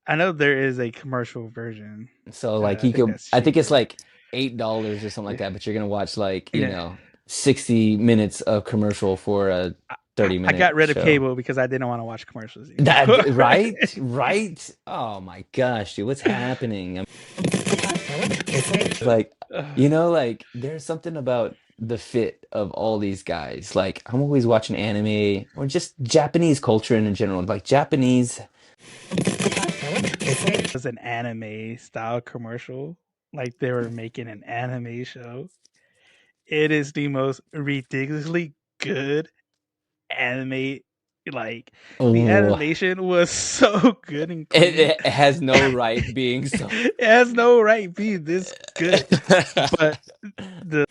I know there is a commercial version. So like I you think could, that's I think it's cheaper. like $8 or something like Yeah. that, but you're gonna watch like, Yeah. 60 minutes of commercial for a I, 30 I minute got rid of show. cable because I didn't want to watch commercials That anymore. right? Right? Oh my gosh, dude, what's happening? I'm like, like there's something about the fit of all these guys. Like I'm always watching anime or just Japanese culture in general. Like Japanese. It was an anime style commercial. Like they were making an anime show. It is the most ridiculously good anime. Like the Oh, animation was so good and it, clean. it has no right being so. It has no right being this good. But the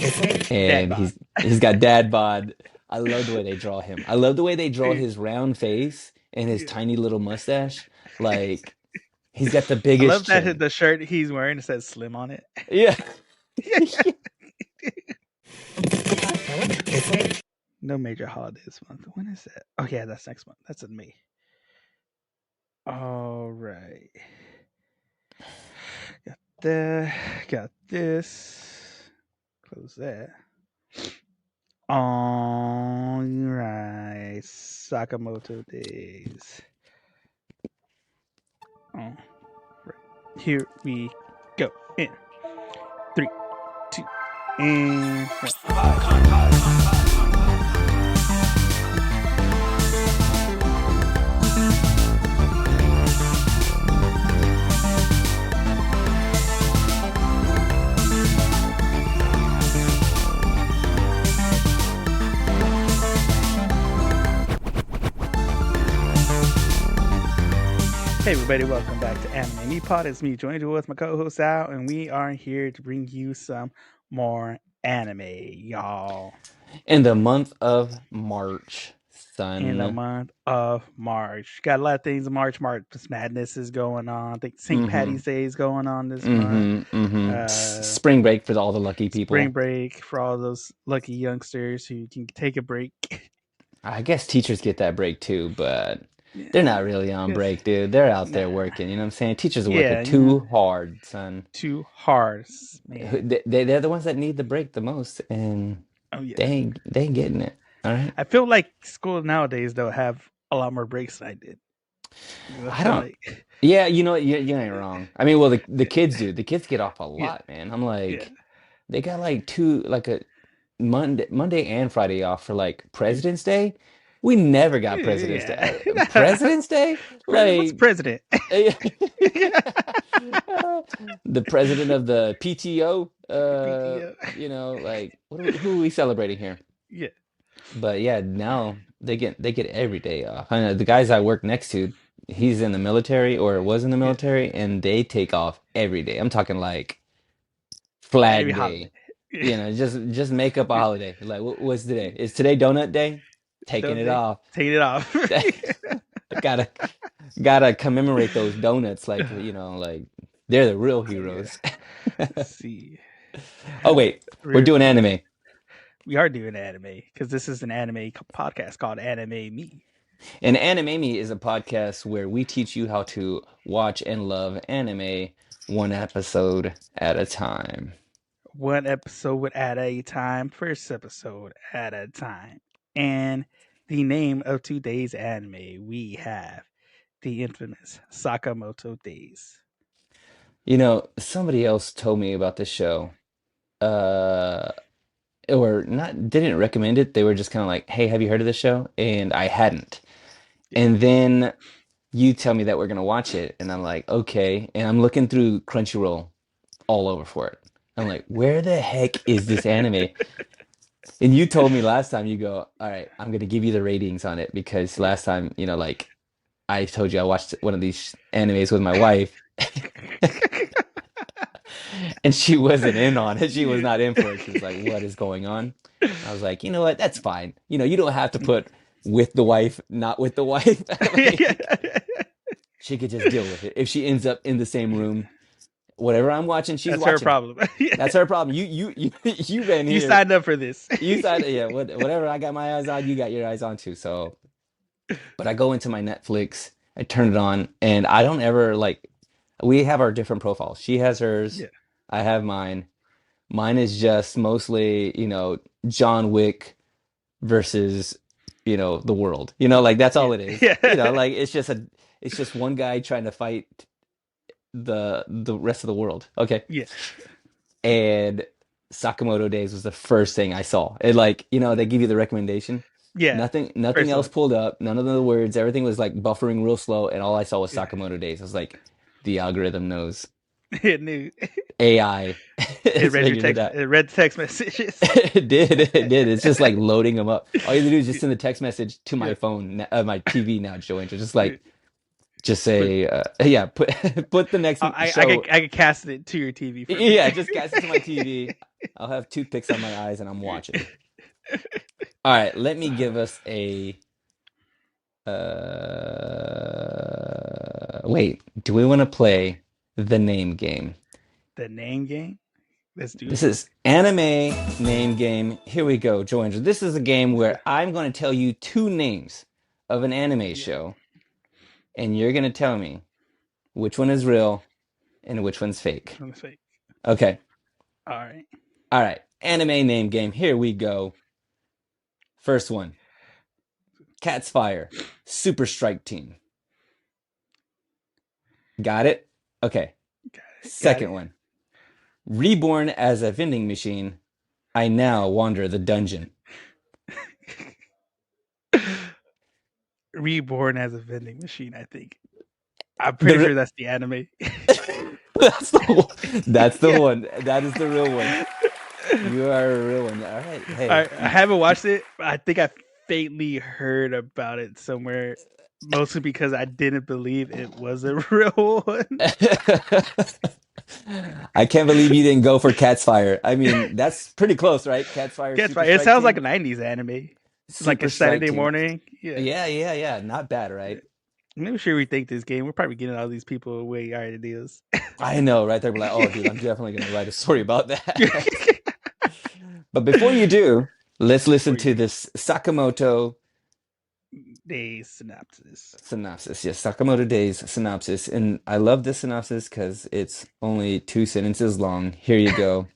Dad And Bod. he's got dad bod. I love the way they draw him. I love the way they draw Yeah. his round face and his tiny little mustache. Like he's got the biggest I love that chin. the shirt he's wearing says slim on it. Yeah. No major holiday this month. When is that? Oh yeah, that's next month. That's in May. All right. Got that. Got this. Close that. All right. Sakamoto Days. All right. Here we go. In three, two, and one. Hey everybody, welcome back to Anime Me Pod. It's me, joined with my co-host Al, and we are here to bring you some more anime, y'all. In the month of March, In the son. month of March, got a lot of things in March. March Madness is going on. I think St. Mm-hmm. Patty's Day is going on this month. Mm-hmm. Mm-hmm. Uh, Spring break for all the lucky Spring people. break for all those lucky youngsters who can take a break. I guess teachers get that break too, but they're Yeah, not really on yes, break, dude. They're out there nah, working. You know what I'm saying? Teachers are working yeah, you know, too hard, son. too hard, man. They're the ones that need the break the most, and Oh yeah. they ain't getting it. All right. I feel like schools nowadays though have a lot more breaks than I did. I I feel don't. like Yeah, you ain't wrong. I mean, well, the kids do. The kids get off a yeah, lot, man. I'm yeah, like, they got like two, like a Monday and Friday off for like yeah, President's Day. We never got President's Day. yeah. President's Day? What's Like, president? the president of the PTO. PTO. Like, who are we celebrating here? Yeah, But yeah, now they get every day off. I know the guys I work next to, he's in the military or was in the yeah. military, and they take off every day. I'm talking like Every Flag holiday. Day. Yeah. Just make up a holiday. Like what's today? Is today Donut Day? Taking Don't it they off. take it off? Gotta gotta commemorate those donuts like they're the real Yeah. heroes. Let's see. Oh wait, we're We're, doing anime. we are doing anime because this is an anime podcast called Anime Me. And Anime Me is a podcast where we teach you how to watch and love anime one episode at a time. One episode at a time, first episode at a time. And the name of today's anime, we have the infamous Sakamoto Days. Somebody else told me about this show. Uh, or not didn't recommend it. They were just kind of like, "Hey, have you heard of this show?" And I hadn't. Yeah. And then you tell me that we're gonna watch it, and I'm like, "Okay." And I'm looking through Crunchyroll all over for it. I'm like, "Where the heck is this anime?" And you told me last time, you go, "All right, I'm gonna give you the ratings on it because Yeah. last time, like I told you I watched one of these animes with my wife." And she wasn't in on it. She was Yeah. not in for it. She was like, "What is going on?" I was like, "You know what? That's fine. You don't have to put with the wife, not with the wife." Like, she could just deal with it. If she ends up in the same room, whatever I'm watching, she's That's her watching. problem. That's her problem. You been You here. signed up for this. You said, yeah, whatever I got my eyes on, you got your eyes on too. So, but I go into my Netflix I turn it on, and I don't ever like. We have our different profiles. She has hers. Yeah. I have mine. Mine is just mostly, John Wick versus, the world. Like that's Yeah. all it is. Yeah. Like it's just one guy trying to fight the rest of the world. Okay. Yeah. And Sakamoto Days was the first thing I saw. It like, they give you the recommendation. Yeah. Nothing First else one. pulled up. None of the words. Everything was like buffering real slow, and all I saw was Yeah. Sakamoto Days. I was like, the algorithm knows. It knew. AI It has read your figured it text. out. It read the text messages. It did. It did. It's just like loading them up. All you have to do is just send the text message to my Yeah. phone, my TV now, Joanne. Just Yeah. like, just But say, yeah, put put the next show. I could cast it to your TV for me. Yeah, just cast it to my TV. I'll have toothpicks on my eyes and I'm watching. All right, let me give us a. Wait, do we want to play the name game? The name game. Let's do This it. is anime name game. Here we go, Joanne. This is a game Let's go. where I'm going to tell you two names of an anime Yeah. show, and you're going to tell me which one is real and which one's fake. Let me see. Okay. All right. All right. Anime name game. Here we go. First one. Cat's Fire. Super Strike Team. Got it? Okay. Got Second one. Reborn as a vending machine, I now wander the dungeon. it. Reborn as a vending machine. I think. I'm The pretty re- sure that's the anime. that's the one. That's the Yeah. one. That is the real one. You are a real one. All right. Hey. I haven't watched it. But I think I faintly heard about it somewhere, mostly because I didn't believe it was a real one. I can't believe you didn't go for Cat's Fire. I mean, that's pretty close, right? Cat's Fire Guess Super right. It Strike sounds like a Team. '90s anime, like a Super Strike Saturday Team. morning. Yeah. Yeah, yeah, yeah. Not bad, Yeah. right? Maybe should rethink this game. We're probably getting all these people way ideas. I know, right? They're like, oh, dude, I'm definitely gonna write a story about that. But before you do, let's listen Before you to do, this Sakamoto a synopsis. synopsis. Yes, Sakamoto Days synopsis. And I love this synopsis because it's only 2 sentences long. Here you go.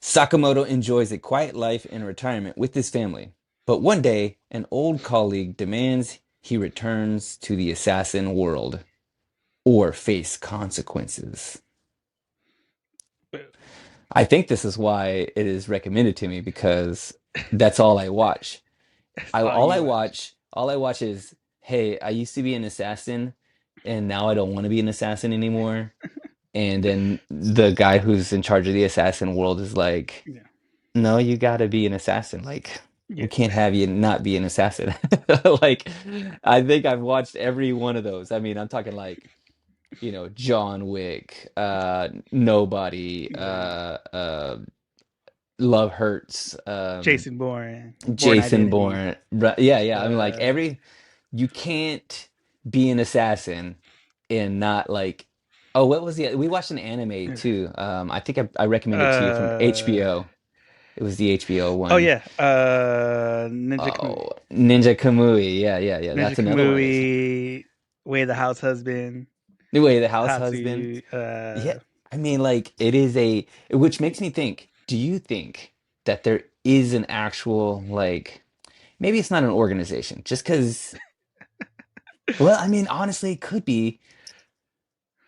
Sakamoto enjoys a quiet life in retirement with his family. But one day, an old colleague demands he returns to the assassin world or face consequences. I think this is why it is recommended to me because that's all I watch. That's I all all I you watch. watch, all I watch is, hey, I used to be an assassin and now I don't want to be an assassin anymore. And then the guy who's in charge of the assassin world is like, Yeah. no, you gotta be an assassin. Like, we Yeah. can't have you not be an assassin. Like, I think I've watched every one of those. I mean, I'm talking like, John Wick, Nobody, Yeah. Love Hurts, Jason Bourne, Born Jason Identity. Bourne. Yeah, yeah. I mean, like Uh, you can't be an assassin and not like, oh, what was the, we watched an anime too. I think I recommended to you from uh, HBO. It was the HBO oh one. yeah, Ninja Kamui. Oh, Ninja Kamui. Yeah, yeah, yeah. Ninja That's another one. Is Kamui, Way the House Husband, the way the house husband. Hatsu. Yeah, I mean, like it is which makes me think, do you think that there is an actual, like, maybe it's not an organization, just because, well, I mean, honestly, it could be,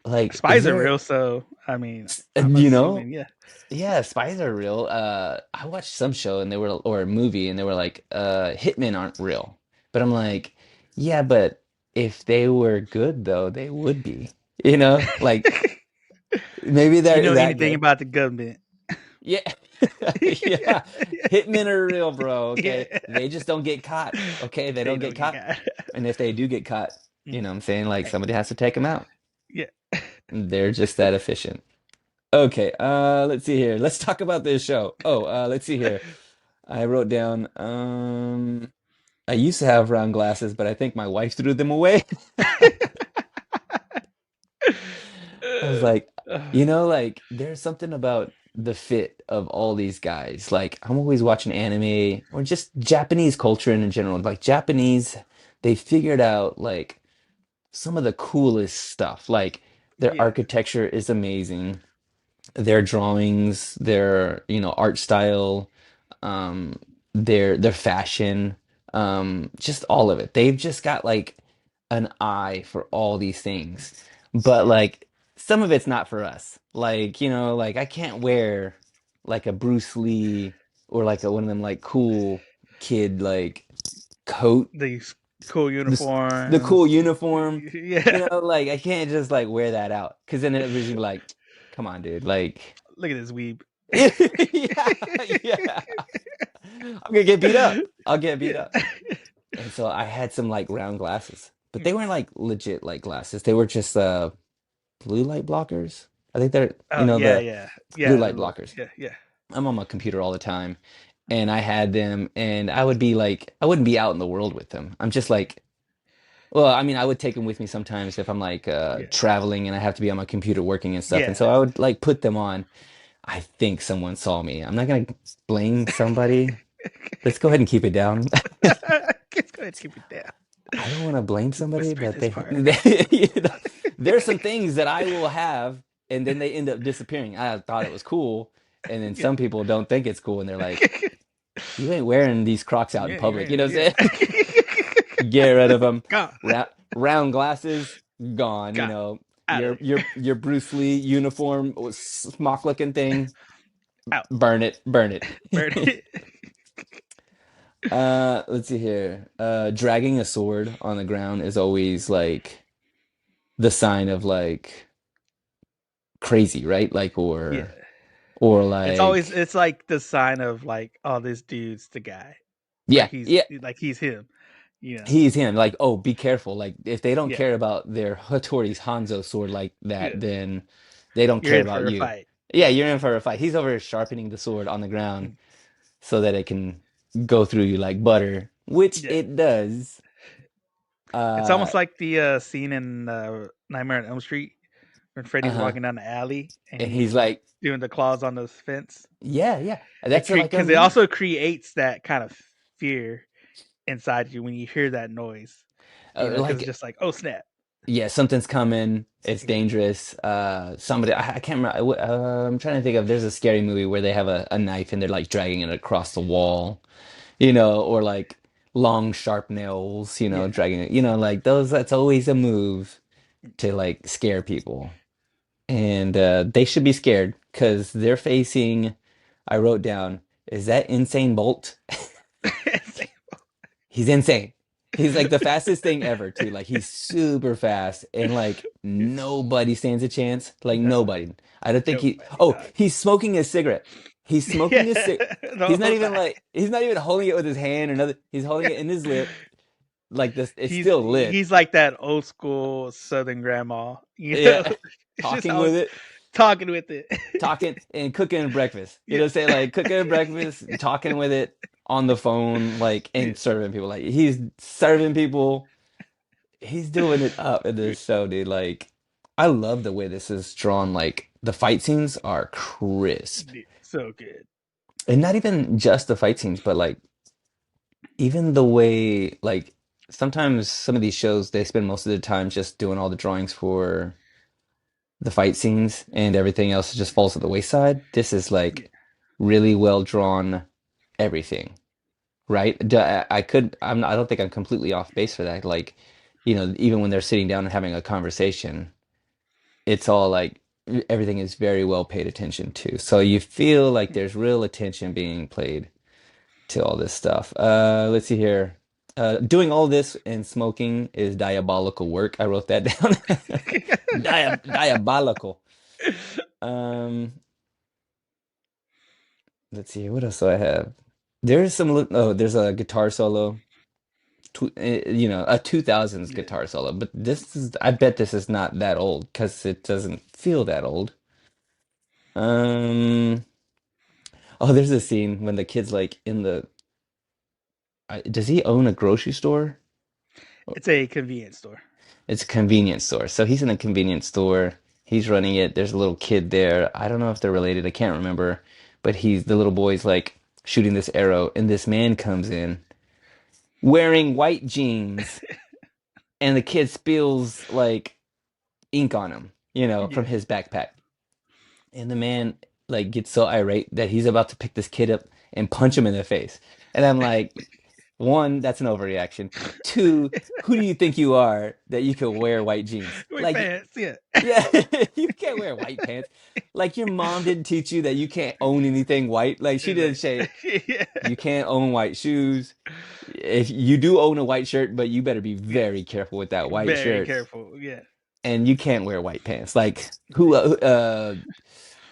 like, is Spies are there, real, so I mean, I'm you know, assuming, yeah. yeah, spies are real. I watched some show and they were, or a movie, and they were like, hitmen aren't real. But I'm like, yeah, but if they were good though, they would be, like maybe If you they're know that anything good. about the government, Yeah. yeah, Yeah. Hitmen are real, bro. Okay. yeah, They just don't get caught. Okay. They they don't get don't get caught. got. And if they do get caught, Mm. what I'm saying? Like Hey, somebody has to take them out. yeah, They're just that efficient. Okay. Let's see here. Let's talk about this show. Oh, let's see here. I wrote down, I used to have round glasses, but I think my wife threw them away. I was like, like there's something about the fit of all these guys. Like I'm always watching anime or just Japanese culture in general. Like Japanese, they figured out like some of the coolest stuff. Like their Yeah, architecture is amazing. Their drawings, their, art style, um, their fashion, just all of it. They've just got like an eye for all these things. But like some of it's not for us. Like, like I can't wear like a Bruce Lee or like one of them like cool kid like coat, these cool the cool uniforms. uniform. Yeah, Like I can't just like wear that out because then everybody's gonna be like, come on, dude, like look at this weeb. yeah, yeah. I'm gonna get beat up. I'll get beat Yeah. up. And so I had some like round glasses, but they weren't like legit like glasses. They were just blue light blockers. I think they're, Oh yeah, the yeah, blue yeah. light blockers. Yeah, yeah, I'm on my computer all the time, and I had them, and I would be like, I wouldn't be out in the world with them. I'm just like, well, I mean, I would take them with me sometimes if I'm like yeah, traveling and I have to be on my computer working and stuff. And yeah. so I would like put them on. I think someone saw me. I'm not gonna blame somebody. Let's go ahead and keep it down. Let's go ahead and keep it down. I don't want to blame somebody, Whisper but this part. there's some things that I will have, and then they end up disappearing. I thought it was cool, and then Yeah. some people don't think it's cool, and they're like, "You ain't wearing these Crocs out in Yeah, public." You know what yeah, I'm saying? yeah. Get rid of them. Gone, Round glasses, gone. gone, out of Your Bruce Lee uniform, smock looking thing, out. burn it, burn Burn it. it. Let's see here. Dragging a sword on the ground is always like the sign of like crazy, right? Like Yeah. or It's always like it's like the sign of like, oh, this dude's the guy. Like yeah, yeah, he's him. You know. he's him. Like, oh, be careful. Like if they don't Yeah. care about their Hattori's Hanzo sword like that, Yeah. then they don't You're care in about for a you. fight. Yeah, you're in for a fight. He's over here sharpening the sword on the ground Mm. so that it can go through you like butter, which Yeah. it does. It's Uh, almost like the scene in Nightmare on Elm Street when Freddy's uh-huh. walking down the alley and And he's he's like, doing the claws on the fence. yeah, yeah. It That's like a because it move. also creates that kind of fear inside you when you hear that noise. Because it's Like just like, oh snap. yeah, something's coming. It's Yeah. dangerous. Somebody, I can't remember. I'm trying to think of. There's a scary movie where they have a knife and they're like dragging it across the wall, or like long sharp nails, Yeah. dragging it. Like those. That's always a move to like scare people, and they should be scared because they're facing. I wrote down, is that Insane Bolt? He's insane. He's like the fastest thing ever, too. Like he's super fast, and like nobody stands a chance. Like No, nobody. I don't think he. nobody, Oh, dog. he's smoking a cigarette. He's smoking a cig. Yeah, the whole time. He's not even holding it with his hand or nothing. He's holding it in his lip. Like this, it's he's still lit. he's like that old school Southern grandma. Yeah, It's just talking with always it, talking with it. talking and cooking breakfast. Yeah, Say like cooking breakfast, talking with it on the phone, like yeah. and serving people. Like he's serving people. He's doing it up in this show, dude. Like, I love the way this is drawn. Like, the fight scenes are crisp. Dude, so good. And not even just the fight scenes, but like, even the way, like, sometimes some of these shows, they spend most of the time just doing all the drawings for the fight scenes and everything else just falls to the wayside. This is Yeah, like really well drawn everything, right? I don't think I'm completely off base for that. Like, even when they're sitting down and having a conversation, it's all like everything is very well paid attention to. So you feel like there's real attention being played to all this stuff. Let's see here. Doing all this and smoking is diabolical work. I wrote that down. Diabolical. Um, let's see. What else do I have? There's there's a guitar solo. A 2000s yeah. guitar solo, but I bet this is not that old because it doesn't feel that old. Um, oh, there's a scene when the kid's like in does he own a grocery store? It's a convenience store. It's a convenience store. So he's in a convenience store. He's running it. There's a little kid there. I don't know if they're related. I can't remember. But the little boy's like shooting this arrow, and this man comes in wearing white jeans and the kid spills like ink on him, from Yeah. his backpack. And the man like gets so irate that he's about to pick this kid up and punch him in the face. And I'm like, one, that's an overreaction. Two, who do you think you are that you can wear white jeans? White Like, pants. Yeah. yeah, you can't wear white pants. Like your mom didn't teach you that you can't own anything white. Like she didn't say Yeah. you can't own white shoes. If you do own a white shirt, but you better be very Yes. careful with that white Very shirt. careful. Yeah. And you can't wear white pants. Like who?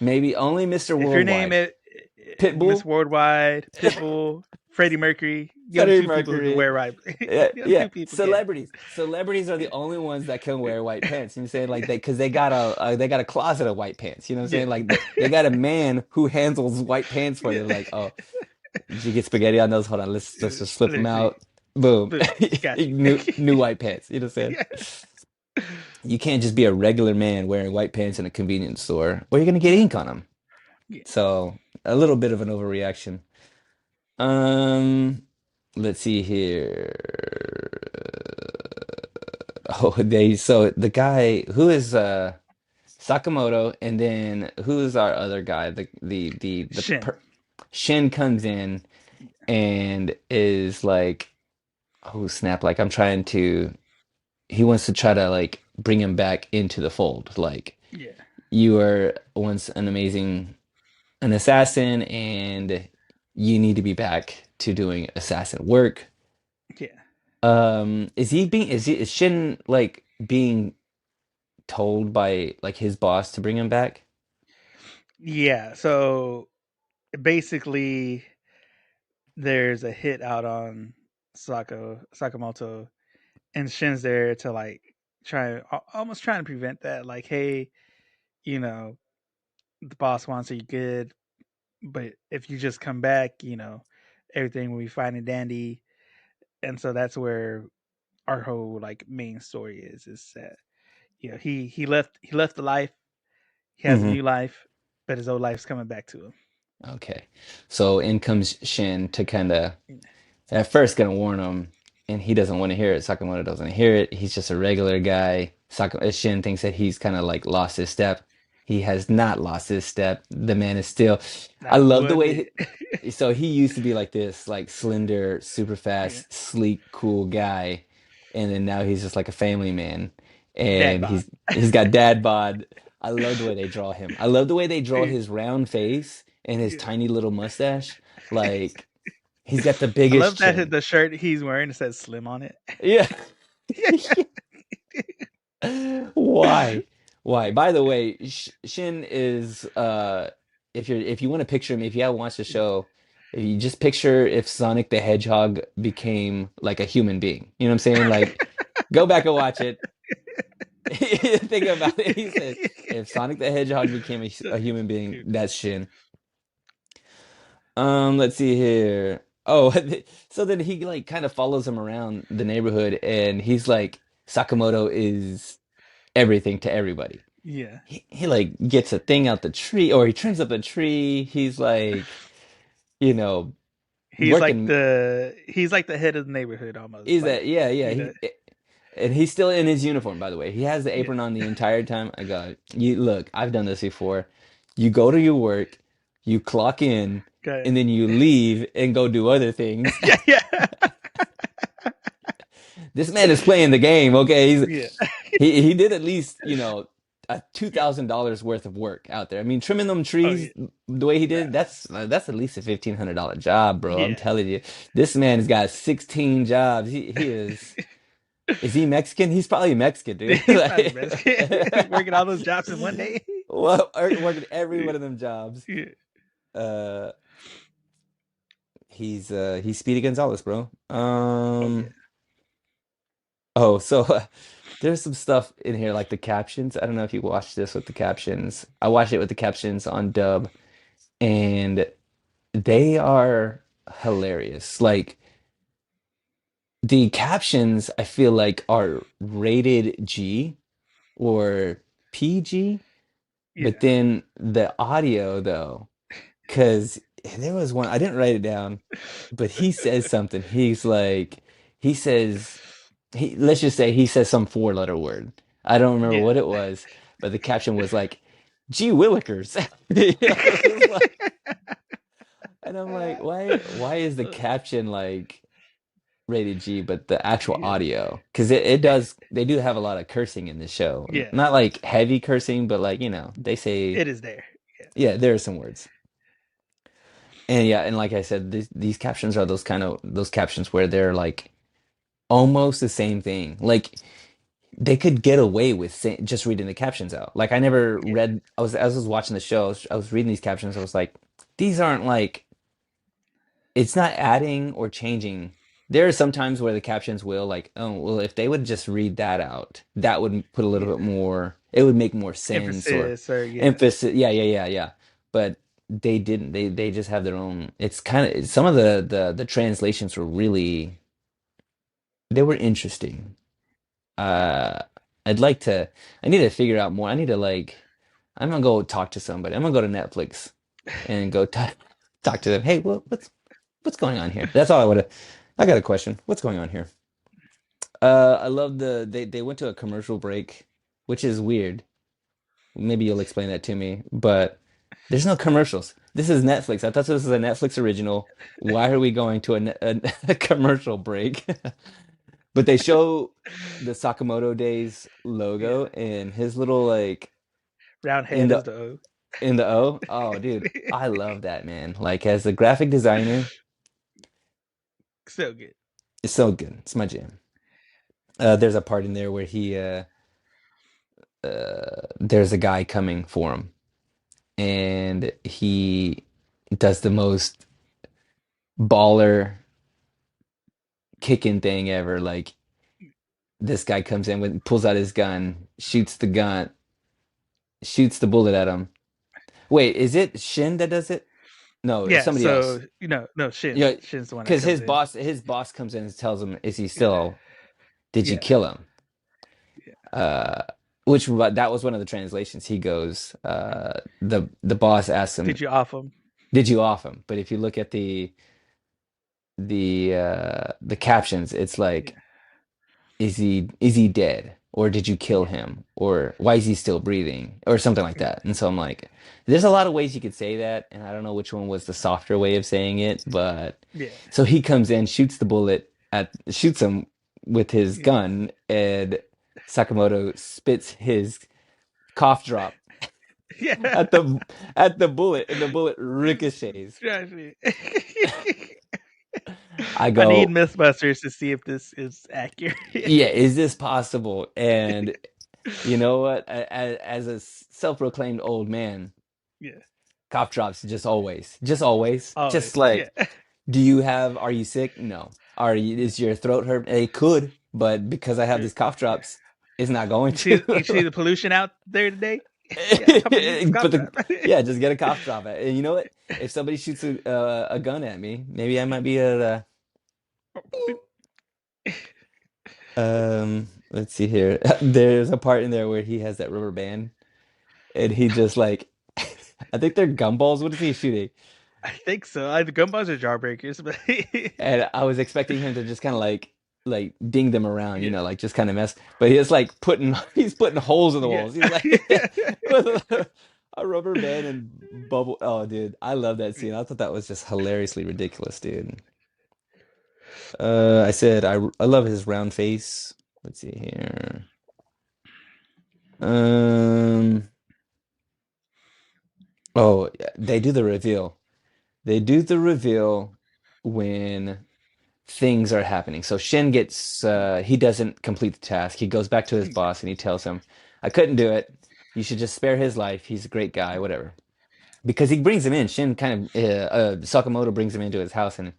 Maybe only Mr. If your name Worldwide, is Miss Pitbull, Worldwide, Pitbull, Freddie Mercury, the only Freddie two people who can Mercury. wear right. Yeah, The only yeah. two people can. Celebrities are the only ones that can wear white pants. You know what I'm saying? Like because they got a closet of white pants. You know what I'm Yeah. saying? Like they got a man who handles white pants for Yeah. them. Like, oh, did you get spaghetti on those? Hold on, let's just flip them Let's see. out. Boom. Boom. Got New you. white pants. You know what I'm saying? Yeah. You can't just be a regular man wearing white pants in a convenience store, or you're gonna get ink on them. Yeah. So a little bit of an overreaction. Um, let's see here. Oh, so the guy who is Sakamoto, and then who's our other guy? Shin. Shin comes in and is like, oh snap! Like he wants to try to like bring him back into the fold. Like Yeah. you were once an assassin, and you need to be back to doing assassin work. Yeah. Is Shin like being told by like his boss to bring him back? Yeah. So basically, there's a hit out on Sakamoto, and Shin's there to like almost trying to prevent that. Like, hey, you know, the boss wants you good, but if you just come back, everything will be fine and dandy. And so that's where our whole like main story is that he left the life, he has a Hmm. new life, but his old life's coming back to him. Okay. So in comes Shin to kind of Yeah. at first gonna warn him, and he doesn't want to hear it. Sakamoto doesn't hear it. He's just a regular guy. Shin thinks that he's kind of like lost his step. He has not lost his step. The man is still. I Not love the one way bit. so he used to be like this, like slender, super Yeah. fast, sleek, cool guy, and then now he's just like a family man, Dad and bod. he's got dad bod. I love the way they draw him. I love the way they draw Yeah. his round face and his Yeah. tiny little mustache. Like he's got the I biggest love that chin. the shirt he's wearing says slim on it. Yeah. Yeah. Why? Why? By the way, Shin is if you want to picture him, if you haven't watched the show, if you just picture if Sonic the Hedgehog became like a human being. You know what I'm saying? Like go back and watch it. Think about it. He said if Sonic the Hedgehog became a human being, that's Shin. Let's see here. Oh, so then he like kind of follows him around the neighborhood and he's like Sakamoto is everything to everybody. Yeah. He like gets a thing out the tree or he trims up a tree. He's like, you know, working. He's like the head of the neighborhood almost. Is Like that yeah, yeah. he does. And he's still in his uniform, by the way. He has the Yeah. apron on the entire time. I got you. Look, I've done this before. You go to your work, you clock in, Okay. and then you leave and go do other things. Yeah. Yeah. This man is playing the game, okay? Yeah. He did at least, a $2,000 worth of work out there. I mean, trimming them Oh trees yeah. the way he Nah. did, that's at least a $1,500 job, bro. I'm Yeah. telling you. This man's got 16 jobs. He is he Mexican? He's probably Mexican, dude. He's probably best. Working all those jobs in one day. Well, working every one of them jobs. Yeah. Uh he's Speedy Gonzalez, bro. Oh yeah. Oh, so there's some stuff in here like the captions. I don't know if you watched this with the captions. I watched it with the captions on dub, and they are hilarious. Like the captions, I feel like are rated G or PG, Yeah. but then the audio though, because there was one I didn't write it down, but he says something. He says. let's just say he says some four-letter word. I don't remember Yeah. what it was, but the caption was like, "Gee Willikers." You know, it was like, and I'm like, why is the caption like rated G, but the actual Yeah. audio? Because it does, they do have a lot of cursing in the show. Yeah. Not like heavy cursing, but like, they say, It is there. Yeah. yeah, there are some words. And yeah, and like I said, these captions are those captions where they're like almost the same thing. Like they could get away with just reading the captions out. Like I never Yeah. read. As I was watching the show, I was reading these captions. I was like, these aren't like. It's not adding or changing. There are some times where the captions will like, oh well, if they would just read that out, that would put a little Yeah. bit more. It would make more sense or Emphasis or yeah. emphasis. Yeah, yeah, yeah, yeah. But they didn't. They just have their own. It's kind of some of the translations were really they were interesting. Uh, I'd like to. I need to figure out more. I need to like. I'm gonna go talk to somebody. I'm gonna go to Netflix and go talk to them. Hey, what's going on here? That's all I would have. I got a question. What's going on here? I love they went to a commercial break, which is weird. Maybe you'll explain that to me, but there's no commercials. This is Netflix. I thought this was a Netflix original. Why are we going to a commercial break? But they show the Sakamoto Days Yeah. logo and his little like Round in head is the the O. in the O. Oh, dude, I love that, man. Like as a graphic designer, So good. it's so good. It's my jam. There's a part in there where there's a guy coming for him, and he does the most baller kicking thing ever. Like this guy comes in with pulls out his gun, shoots the bullet at him. Wait, is it Shin that does it? No, it's Yeah. somebody else. So no Yeah, Shin's the one that because comes in. his boss comes in and tells him, "Is he Yeah. still? Did you Yeah. kill him?" Yeah. Uh, that was one of the translations. He goes, the boss asks him, Did you off him? "Did you off him?" But if you look at the captions, it's Yeah. like, is he dead? Or did you kill Yeah. him? Or why is he still breathing? Or something like Yeah. that. And so I'm like, there's a lot of ways you could say that, and I don't know which one was the softer way of saying it, but Yeah. so he comes in, shoots him with his Yeah. gun, and Sakamoto spits his cough drop Yeah. at the bullet, and the bullet ricochets. Trust me. I I need go, Mythbusters to see if this is accurate. yeah, is this possible? And you know what? As a self-proclaimed old man, Yeah. cough drops just always, just Always. Yeah. like, are you sick? No. Is your throat hurt? It could, but because I have Yeah. these cough drops, it's not going You see to. the pollution out there today? Yeah, I'm gonna use this cough But drop. yeah, just get a cough drop. And you know what? If somebody shoots a gun at me, maybe I might be at a. Let's see here. There's a part in there where he has that rubber band, and he just like, I think they're gumballs. What is he shooting? I think so. The gumballs are jawbreakers, but And I was expecting him to just kind of like ding them around, yeah, like just kind of mess. But he's like putting he's putting holes in the yeah, walls. He's like with a rubber band and bubble. Oh, dude, I love that scene. I thought that was just hilariously ridiculous, dude. I said I love his round face. Let's see here. Um. Oh, yeah, they do the reveal. They do the reveal when things are happening. So Shin he doesn't complete the task. He goes back to his boss and he tells him, I couldn't do it. You should just spare his life. He's a great guy, whatever. Because he brings him in. Shin kind of, Sakamoto brings him into his house and,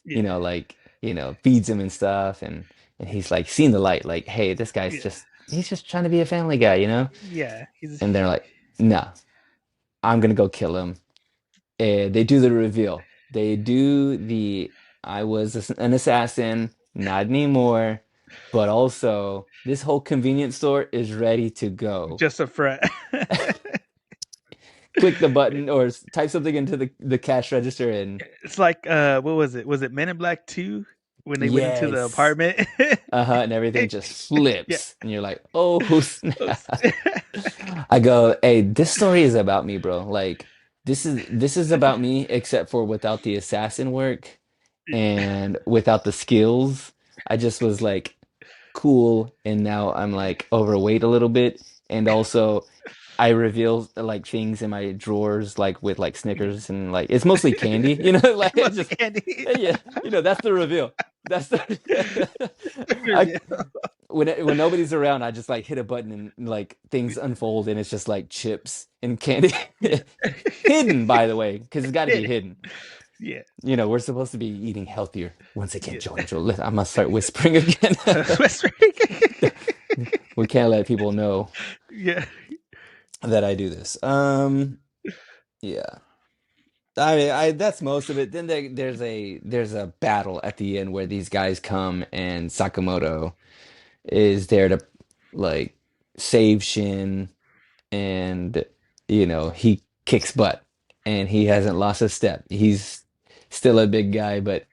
yeah, feeds him and stuff. And he's like, seen the light. Like, hey, this guy's yeah, he's just trying to be a family guy. yeah. He's And they're like, no, I'm going to go kill him. They do the reveal. They do the I was an assassin, not anymore, but also this whole convenience store is ready to go. just a front. Click the button or type something into the cash register and It's like what was it? Was it Men in Black 2? when they went into the Yes. apartment. Uh-huh, and everything just Yeah. flips, and you're like, oh Oh, snap. I go, hey, this story is about me, bro. Like, this is about me, except for without the assassin work and without the skills. I just was like cool, and now I'm like overweight a little bit, and also I reveal like things in my drawers, like with like Yeah. Snickers and like it's mostly candy, like it's Mostly just candy. yeah, that's the reveal. That's the I Yeah. when nobody's around, I just like hit a button and like things unfold and it's just like chips and candy. Yeah. Hidden, by the way, because it's got to be Hit it. hidden. Yeah. We're supposed to be eating healthier. Once again, Yeah. Joel, I must start whispering again. West We can't let people know Yeah. that I do this. Yeah. I mean, that's most of it. Then there's a battle at the end where these guys come and Sakamoto is there to like save Shin, and he kicks butt and he hasn't lost a step. He's still a big guy, but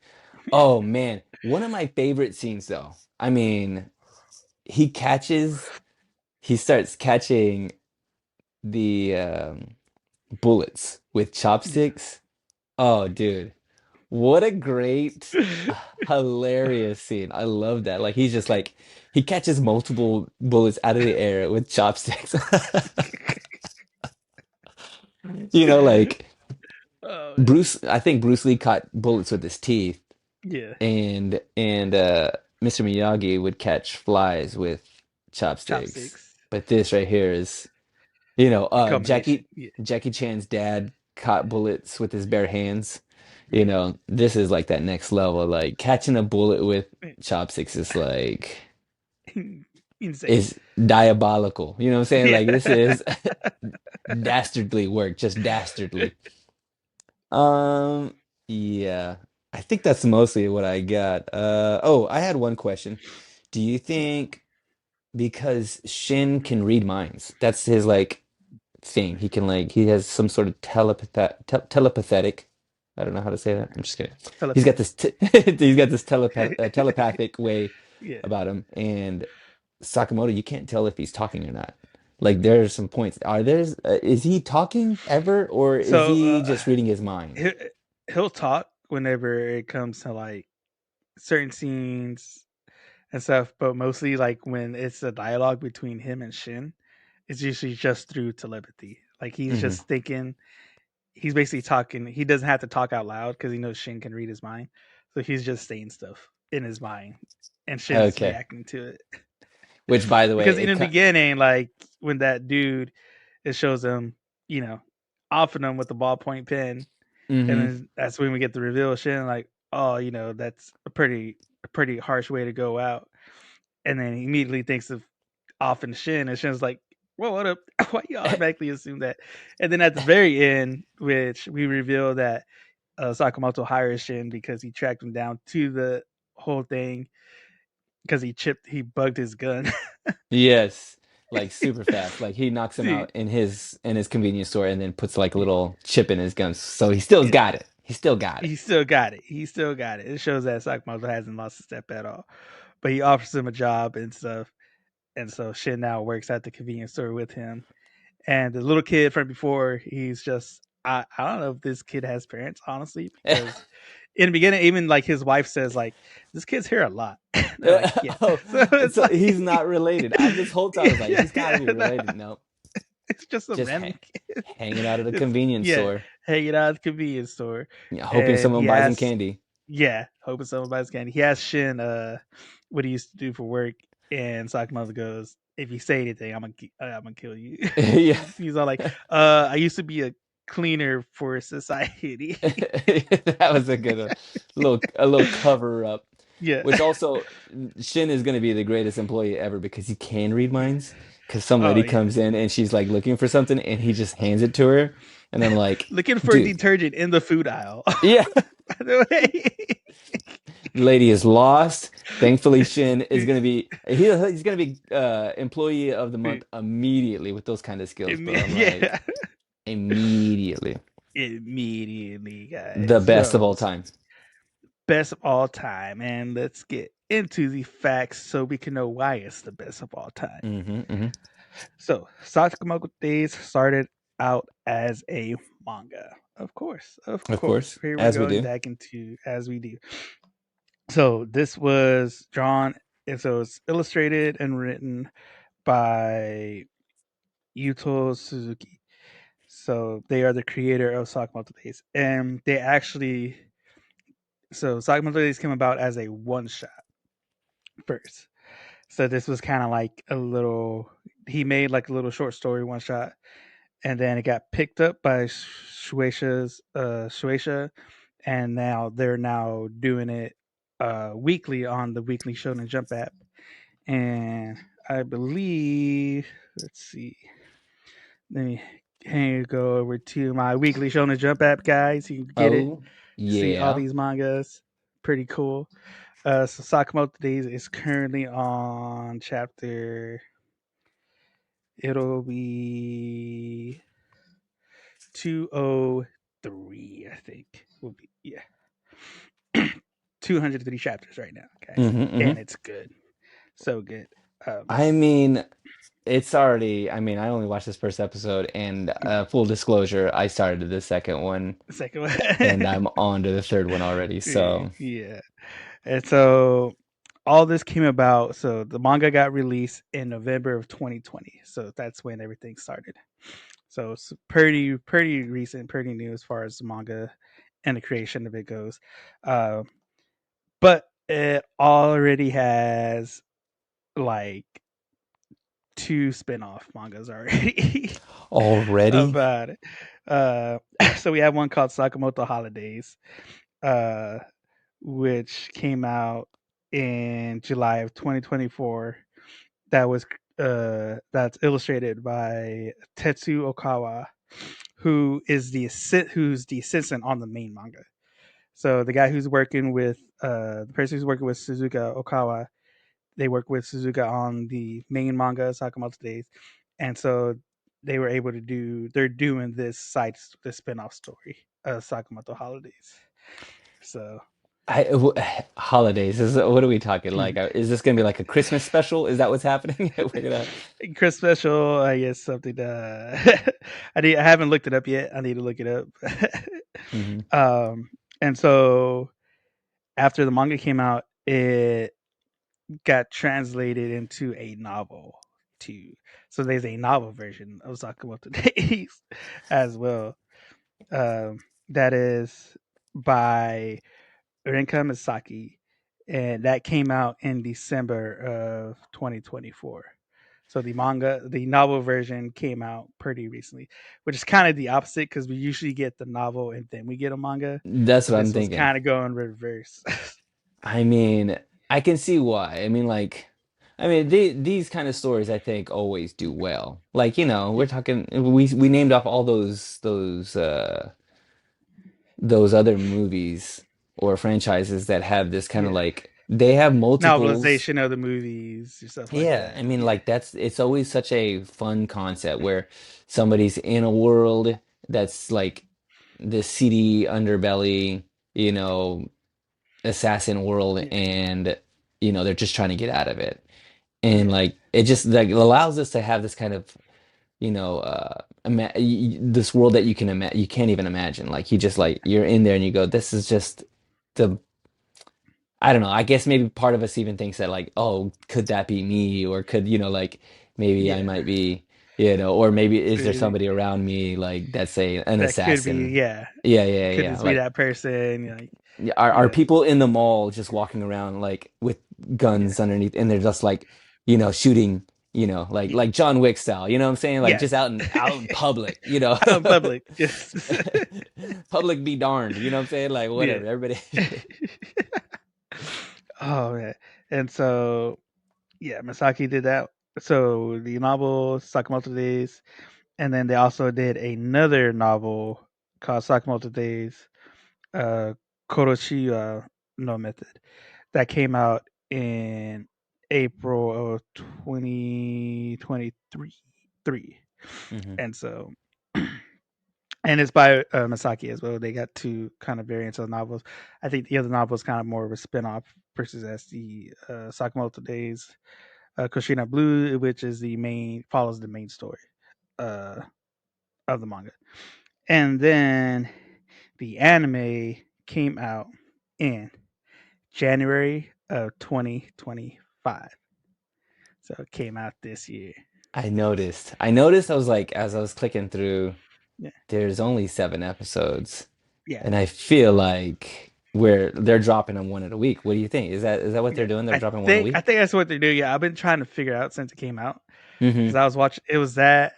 oh man, one of my favorite scenes though. I mean, he catches he starts catching the bullets with Yeah. chopsticks. Oh, dude. What a great, hilarious scene. I love that. Like he's just like he catches multiple bullets out of the air with chopsticks. Like Oh man. I think Bruce Lee caught bullets with his teeth, Yeah. and Mr. Miyagi would catch flies with chopsticks. Chopsticks. But this right here is, The culmination. Jackie Yeah. Jackie Chan's dad caught bullets with his bare hands. This is like that next level. Like catching a bullet with chopsticks is like Insane. is diabolical. You know what I'm saying? Yeah. Like this is dastardly work, just dastardly. Um, yeah. I think that's mostly what I got. Oh, I had one question. Do you think because Shin can read minds, that's his like thing. He has some sort of telepathic. I don't know how to say that. I'm just kidding. He's got Telepathy. this he's got this telepathic way Yeah. about him, and Sakamoto, you can't tell if he's talking or not. Like there are some points. Is he talking ever, or is So he just reading his mind? he he'll talk whenever it comes to like certain scenes and stuff, but mostly like when it's a dialogue between him and Shin, it's usually just through telepathy. Like he's Hmm. just thinking, he's basically talking. He doesn't have to talk out loud because he knows Shin can read his mind, so he's just saying stuff in his mind, and Shin's Okay. reacting to it. Which, by the way, Because in the beginning, like when that dude, it shows him, you know, offing him with the ballpoint pen, and hmm then that's when we get the reveal. Shin like, oh, that's a pretty harsh way to go out, and then he immediately thinks of offing Shin, and Shin's like, well, what up? Why you automatically assume that? And then at the very end, which we reveal that Sakamoto hires Shin because he tracked him down to the whole thing because he bugged his gun. Yes, like super fast. Like he knocks him See, out in his convenience store and then puts like a little chip in his gun. So he still's yeah, got it. He still got it. he still got it. He still got it. It shows that Sakamoto hasn't lost a step at all. But he offers him a job and stuff. And so Shin now works at the convenience store with him. And the little kid from before, he's just I don't know if this kid has parents, honestly, because in the beginning, even like his wife says, like, this kid's here a lot. They're like, yeah. Oh, So it's so like he's not related. I this whole time I was like, yeah, he's got to yeah, be no, related. No, it's just a just random kid. hanging out at a It's convenience yeah, store, hanging out at the convenience store. yeah, hoping And someone he buys him asks candy. yeah, hoping someone buys candy. He asks Shin what he used to do for work, and Sakamoto goes, "If you say anything, I'm gonna kill you." Yeah, He's all like, I used to be a cleaner for society." that was a good a little cover up. Yeah, Which also, Shin is going to be the greatest employee ever because he can read yeah. minds. Because some Oh lady yeah. comes in and she's like looking for something and he just hands it to her. And I'm like, Looking for dude, detergent in the food aisle. yeah, By the way. lady is lost. Thankfully, Shin is going to be, he's going to be employee of the month immediately with those kind of skills, bro. I'm like, Yeah. immediately. Immediately, The guys. best of So all time. best of all time, and let's get into the facts so we can know why it's the best of all time. Mm-hmm, mm-hmm. So, Sakamoto Days started out as a manga. Of Of course. course, Here we're as we going do. back into as we do. So, this was drawn, and so it's illustrated and written by Yuto Suzuki. So, they are the creator of Sakamoto Days. And they actually, so Sakamoto Days came about as a one shot first. So, this was kind of like a little, he made like a little short story one shot, and then it got picked up by Shueisha, and now they're now doing it weekly on the Weekly Shonen Jump app. And I believe, let's see, let me go over to my Weekly Shonen Jump app, guys. You can get it, Oh, see all yeah. these mangas. Pretty cool. So Sakamoto Days is currently on chapter. It'll be 203, I think. Will be, yeah. 203 chapters right now, guys. Mm-hmm, And mm-hmm. it's good. So good. Um I mean, it's already. I mean, I only watched this first episode, and full disclosure, I started the second one, the second and one. I'm on to the third one already. So, Yeah. And so all this came about, so the manga got released in November of 2020. So that's when everything started. So it's pretty recent, pretty new as far as the manga and the creation of it goes. Uh, but it already has like two spin-off mangas already already. about it. Uh, so we have one called Sakamoto Holidays, uh, which came out in July of 2024. That was that's illustrated by Tetsu Okawa, who's the assistant on the main manga. So the guy who's working with the person who's working with Suzuka Okawa, they work with Suzuka on the main manga Sakamoto Days, and so they were able to do. They're doing this spinoff story, Sakamoto Holidays. So Holidays is what are we talking like? Is this gonna be like a Christmas special? Is that what's happening? We're gonna. Chris Special, I guess something. I haven't looked it up yet. I need to look it up. Mhm. um, and so after the manga came out, it got translated into a novel too. So there's a novel version of Sakamoto Days as well. Um, that is by Rinka Misaki, and that came out in December of 2024. So the novel version came out pretty recently, which is kind of the opposite because we usually get the novel and then we get a manga. That's So what I'm this was thinking. kind of going reverse. I mean, I can see why. I mean, like, these kind of stories I think always do well. Like, Yeah, we're talking we named off all those other movies or franchises that have this kind of yeah. like they have multiples. Novelization of the movies or stuff like Yeah, I that. mean, Yeah, like it's always such a fun concept where somebody's in a world that's like the seedy underbelly, you know, assassin world, yeah, and they're just trying to get out of it. And yeah, like it just like allows us to have this kind of, this world that you can't even imagine. Like you just like you're in there and you go, this is just the I don't know. I guess maybe part of us even thinks that like, oh, could that be me? Or could, like maybe I yeah. might be, or maybe is there Uh, somebody around me like that's an That could be, assassin? yeah. Yeah, yeah, Could yeah. this be Like that person? Like, yeah, are yeah, people in the mall just walking around like with yeah, guns underneath and they're just like, shooting, like yeah, John Wick style, you know what I'm saying? Like just yes. out in public, you know. Out in public, yes. Public be darned, you know what I'm saying? Like Yeah. whatever, everybody. Oh man. And so yeah, Misaki did that. So the novel Sakamoto Days, and then they also did another novel called Sakamoto Days, uh, Koroshiwa no Method, that came out in April of 2023. Hmm. And so and it's by Masaki as well. They got two kind of variants of the novels. I think the other novel is kind of more of a spin-off versus as the Sakamoto Days, Kushina Blue, which is the main follows the main story uh, of the manga. And then the anime came out in January of 2025. So it came out this year. I noticed. I noticed. I was like, as I was clicking through, Yeah. there's only 7 episodes, Yeah. and I feel like they're dropping them one a week. What do you think? Is that what they're Yeah. doing? They're I dropping one a think I week? think that's what they're doing. Yeah, I've been trying to figure out since it came out because Mm-hmm. I was watching. It was that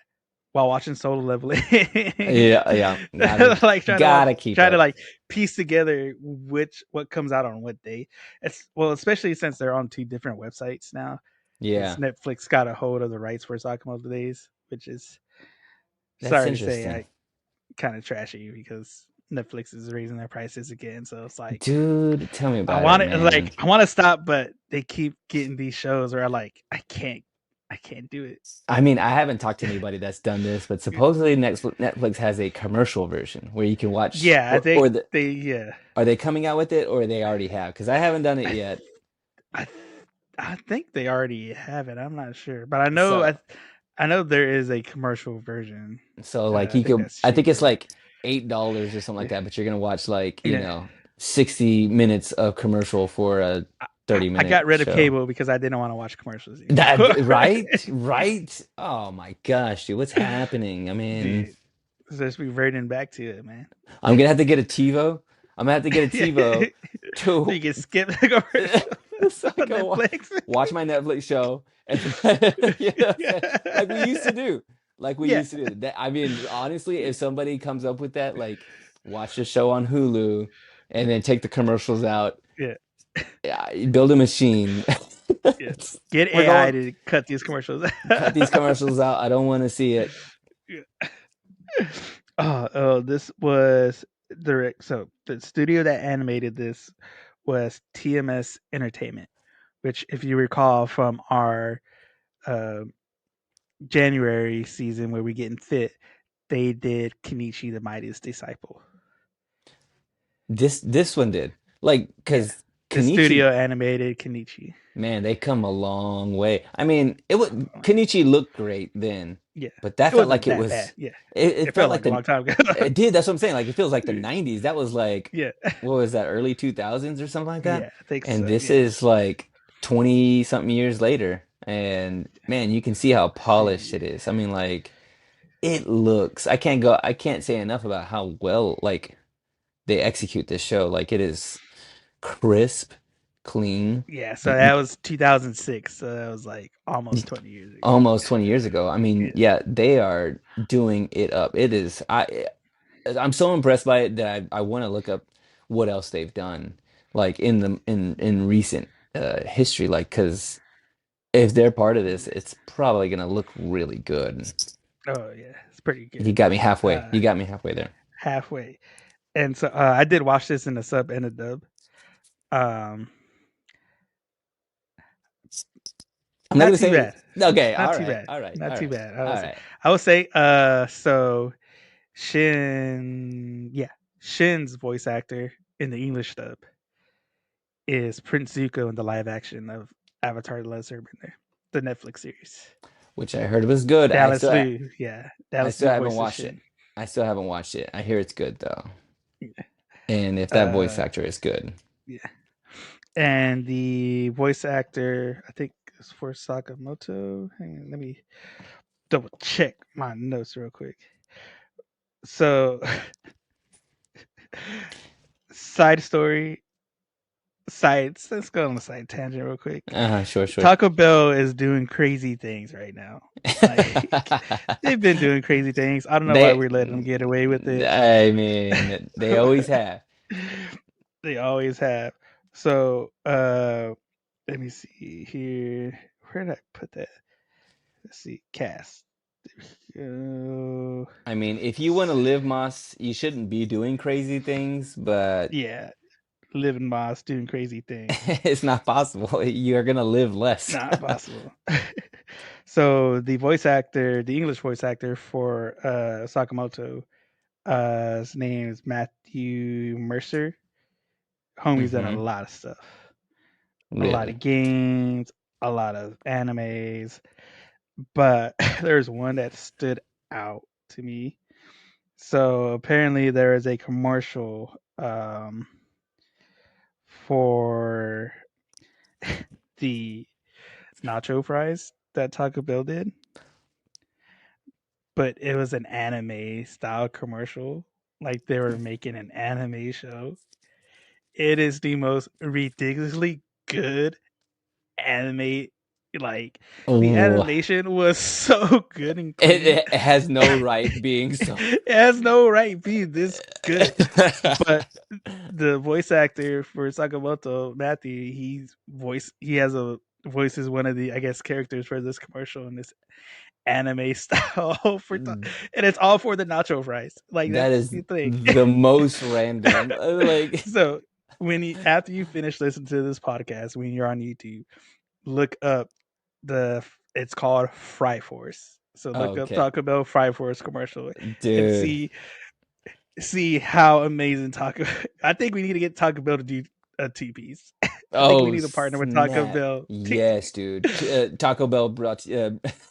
while watching Solo Leveling, Yeah, yeah. like Gotta keep trying to up. like piece together what comes out on what day. It's well, especially since they're on two different websites now. Because Yeah, Netflix got a hold of the rights for Sakamoto Days, which is that's sorry to say, interesting. I kind of trashy because Netflix is raising their prices again. So it's like Dude, tell me about it, man. I want to stop, but they keep getting these shows where I can't do it. I mean, I haven't talked to anybody that's done this, but supposedly Netflix has a commercial version where you can watch, Yeah, I think yeah. are they coming out with it or they already have? Because I haven't done it yet. I I think they already have it. I'm not sure, but So, I know there is a commercial version. like I you think could, that's I think it's cheaper. like $8 or something like Yeah, that, but you're gonna watch like, yeah. 60 minutes of commercial for a I, 30 I minute got rid of show. cable because I didn't want to watch commercials That anymore. right, right. Oh my gosh, dude, what's happening? I mean, Dude, just reverting back to it, man. I'm gonna have to get a TiVo. I'm gonna have to get a Yeah. TiVo So to you can skip the commercial so I on can Netflix. watch my Netflix show and you know what I'm saying? Like we used to do. Like we Yeah. used to do. That I mean, honestly, if somebody comes up with that, like watch the show on Hulu and then take the commercials out, Yeah. yeah, build a machine. Yeah. Get We're AI going to cut these commercials. cut these commercials out. I don't want to see it. Yeah. This was direct. So the studio that animated this was TMS Entertainment, which, if you recall from our uh, January season where we getting fit, they did Kenichi the Mightiest Disciple. This one did. Like, Yeah, because the Kenichi, studio animated Kenichi. man, they come a long way. I mean, it would Kenichi looked great then, Yeah, but that it felt wasn't like it that bad. was Yeah, it it felt felt like like a the long time ago. it did, that's what I'm saying. Like it feels like the 90s. That was like Yeah, what was that, early 2000s or something like that? yeah, I think And so. this Yeah, is like 20 something years later. And man, you can see how polished see, it is. I mean, like I can't say enough about how well like they execute this show. Like it is crisp, clean. yeah. So You, that was 2006. So that was like you almost 20 years ago. almost 20 years ago. I mean, Yeah. yeah, they are doing it up. It is I'm so impressed by it that I want to look up what else they've done like in recent history, like because if they're part of this, it's probably gonna look really good. Oh yeah, it's pretty You good. got me halfway. Uh, You got me halfway there. Halfway, and so I did watch this in the sub and the dub. Um, I'm not Not gonna too say bad. okay, Not all too right, bad. all right, Not all too right, bad. all right. I would say so Shin's voice actor in the English dub is Prince Zuko in the live action of Avatar: The Last Airbender, the Netflix series. Which I heard was good. I Dallas still Liu haven't voices watched it. Shin. I still haven't watched it. I hear it's good though. Yeah. And if that voice Uh actor is good. yeah. And the voice actor, I think is for Sakamoto. Hang on, let me double check my notes real quick. So side story, sides. Let's go on a side tangent real quick. Sure, sure. Taco Bell is doing crazy things right now. Like they've been doing crazy things. I don't know why They, we're letting them get away with it. I mean, they always have. They always have. So let me see here. Where did I put that? Let's see. Cast. There we go. I mean, if you want to live Moss, you shouldn't be doing crazy things, but Yeah. Living Moss doing crazy things. it's not possible. You're gonna live less. Not possible. So the voice actor, the English voice actor for Sakamoto, His name is Matthew Mercer. Homie's done a Mm-hmm. lot of stuff, a lot Really? of games, a lot of animes, but there's one that stood out to me. So apparently there is a commercial for the nacho fries that Taco Bell did, but it was an anime style commercial. Like they were making an anime show. It is the most ridiculously good anime. Like the Oh, animation was so good and it, clean. it has no right being so. It has no right being this good. But the voice actor for Sakamoto, Matthew, he has a voices one of the I guess characters for this commercial in this anime style and it's all for the nacho fries. Like That that's is the thing. the most random. Like, So when you after you finish listening to this podcast, when you're on YouTube, look up it's called Fry Force. So look up okay, Taco Bell Fry Force commercial and dude. see how amazing Taco. I think we need to get Taco Bell to do a two piece. I think we Oh need to partner with Taco snap! Bell. Yes, dude. Taco Bell brought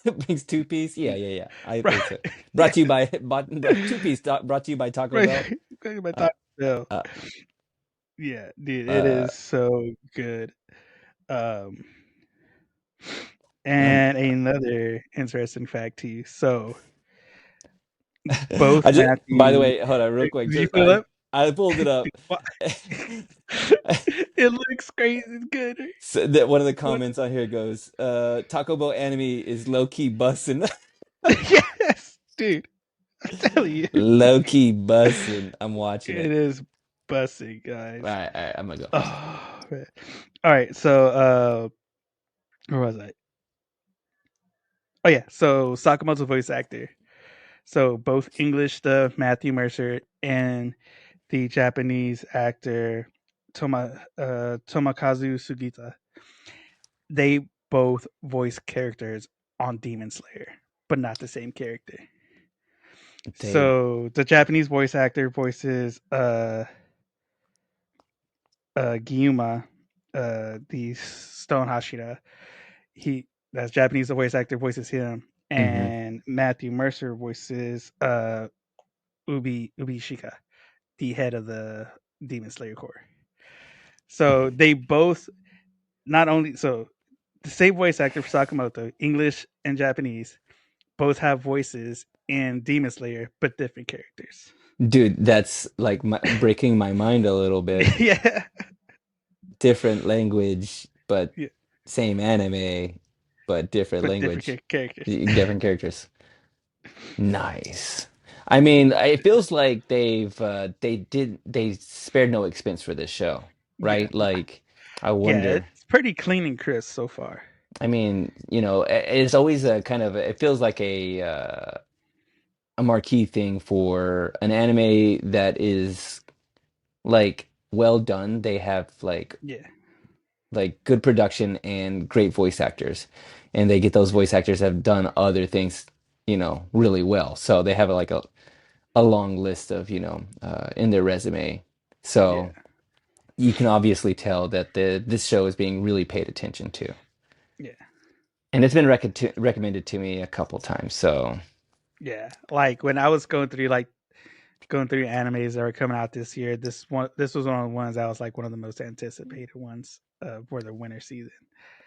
brings two piece. Yeah, yeah, yeah. I Right, think so. Brought to you by two piece. Brought to you by Taco right, Bell. by Uh, Taco Bell. uh, Yeah, dude, it uh, is so good. Um, um, and another interesting fact to you. So both I just. By the Matthew, way, hold on, real quick. did you Just pull up? I pulled it up. It looks crazy good. So that one of the What? comments on here goes, Taco Bell anime is low key bussin'. Yes, dude. I tell you, Low key bussin'. I'm watching it it. is bussing, All guys. right, all right, I'm gonna go. Oh man. All right, so where was I? Oh yeah, so Sakamoto's voice actor. So both English stuff, Matthew Mercer, and the Japanese actor Tomakazu Sugita. They both voice characters on Demon Slayer, but not the same character. They. So the Japanese voice actor voices Gyuma, the Stone Hashira. He that's Japanese the voice actor voices him, Hmm. and Matthew Mercer voices Ubi Shika, the head of the Demon Slayer Corps. So they both not only the same voice actor for Sakamoto, English and Japanese, both have voices in Demon Slayer, but different characters. Dude, that's like breaking my mind a little bit. Yeah, Different language, but yeah, same anime, but different but different language, characters. different characters. Nice. I mean, it feels like they spared no expense for this show, Yeah, right? Like, I yeah, wonder. it's pretty clean and crisp so far. I mean, it's always a kind of it feels like a marquee thing for an anime that is like well done. They have Yeah, like good production and great voice actors, and they get those voice actors that have done other things, really well. So they have a long list of in their resume. yeah, So you can obviously tell that this show is being really paid attention to, yeah, and it's been recommended to me a couple times. So. yeah. Like when I was going through animes that were coming out this year, this was one of the ones that was like one of the most anticipated ones for the winter season.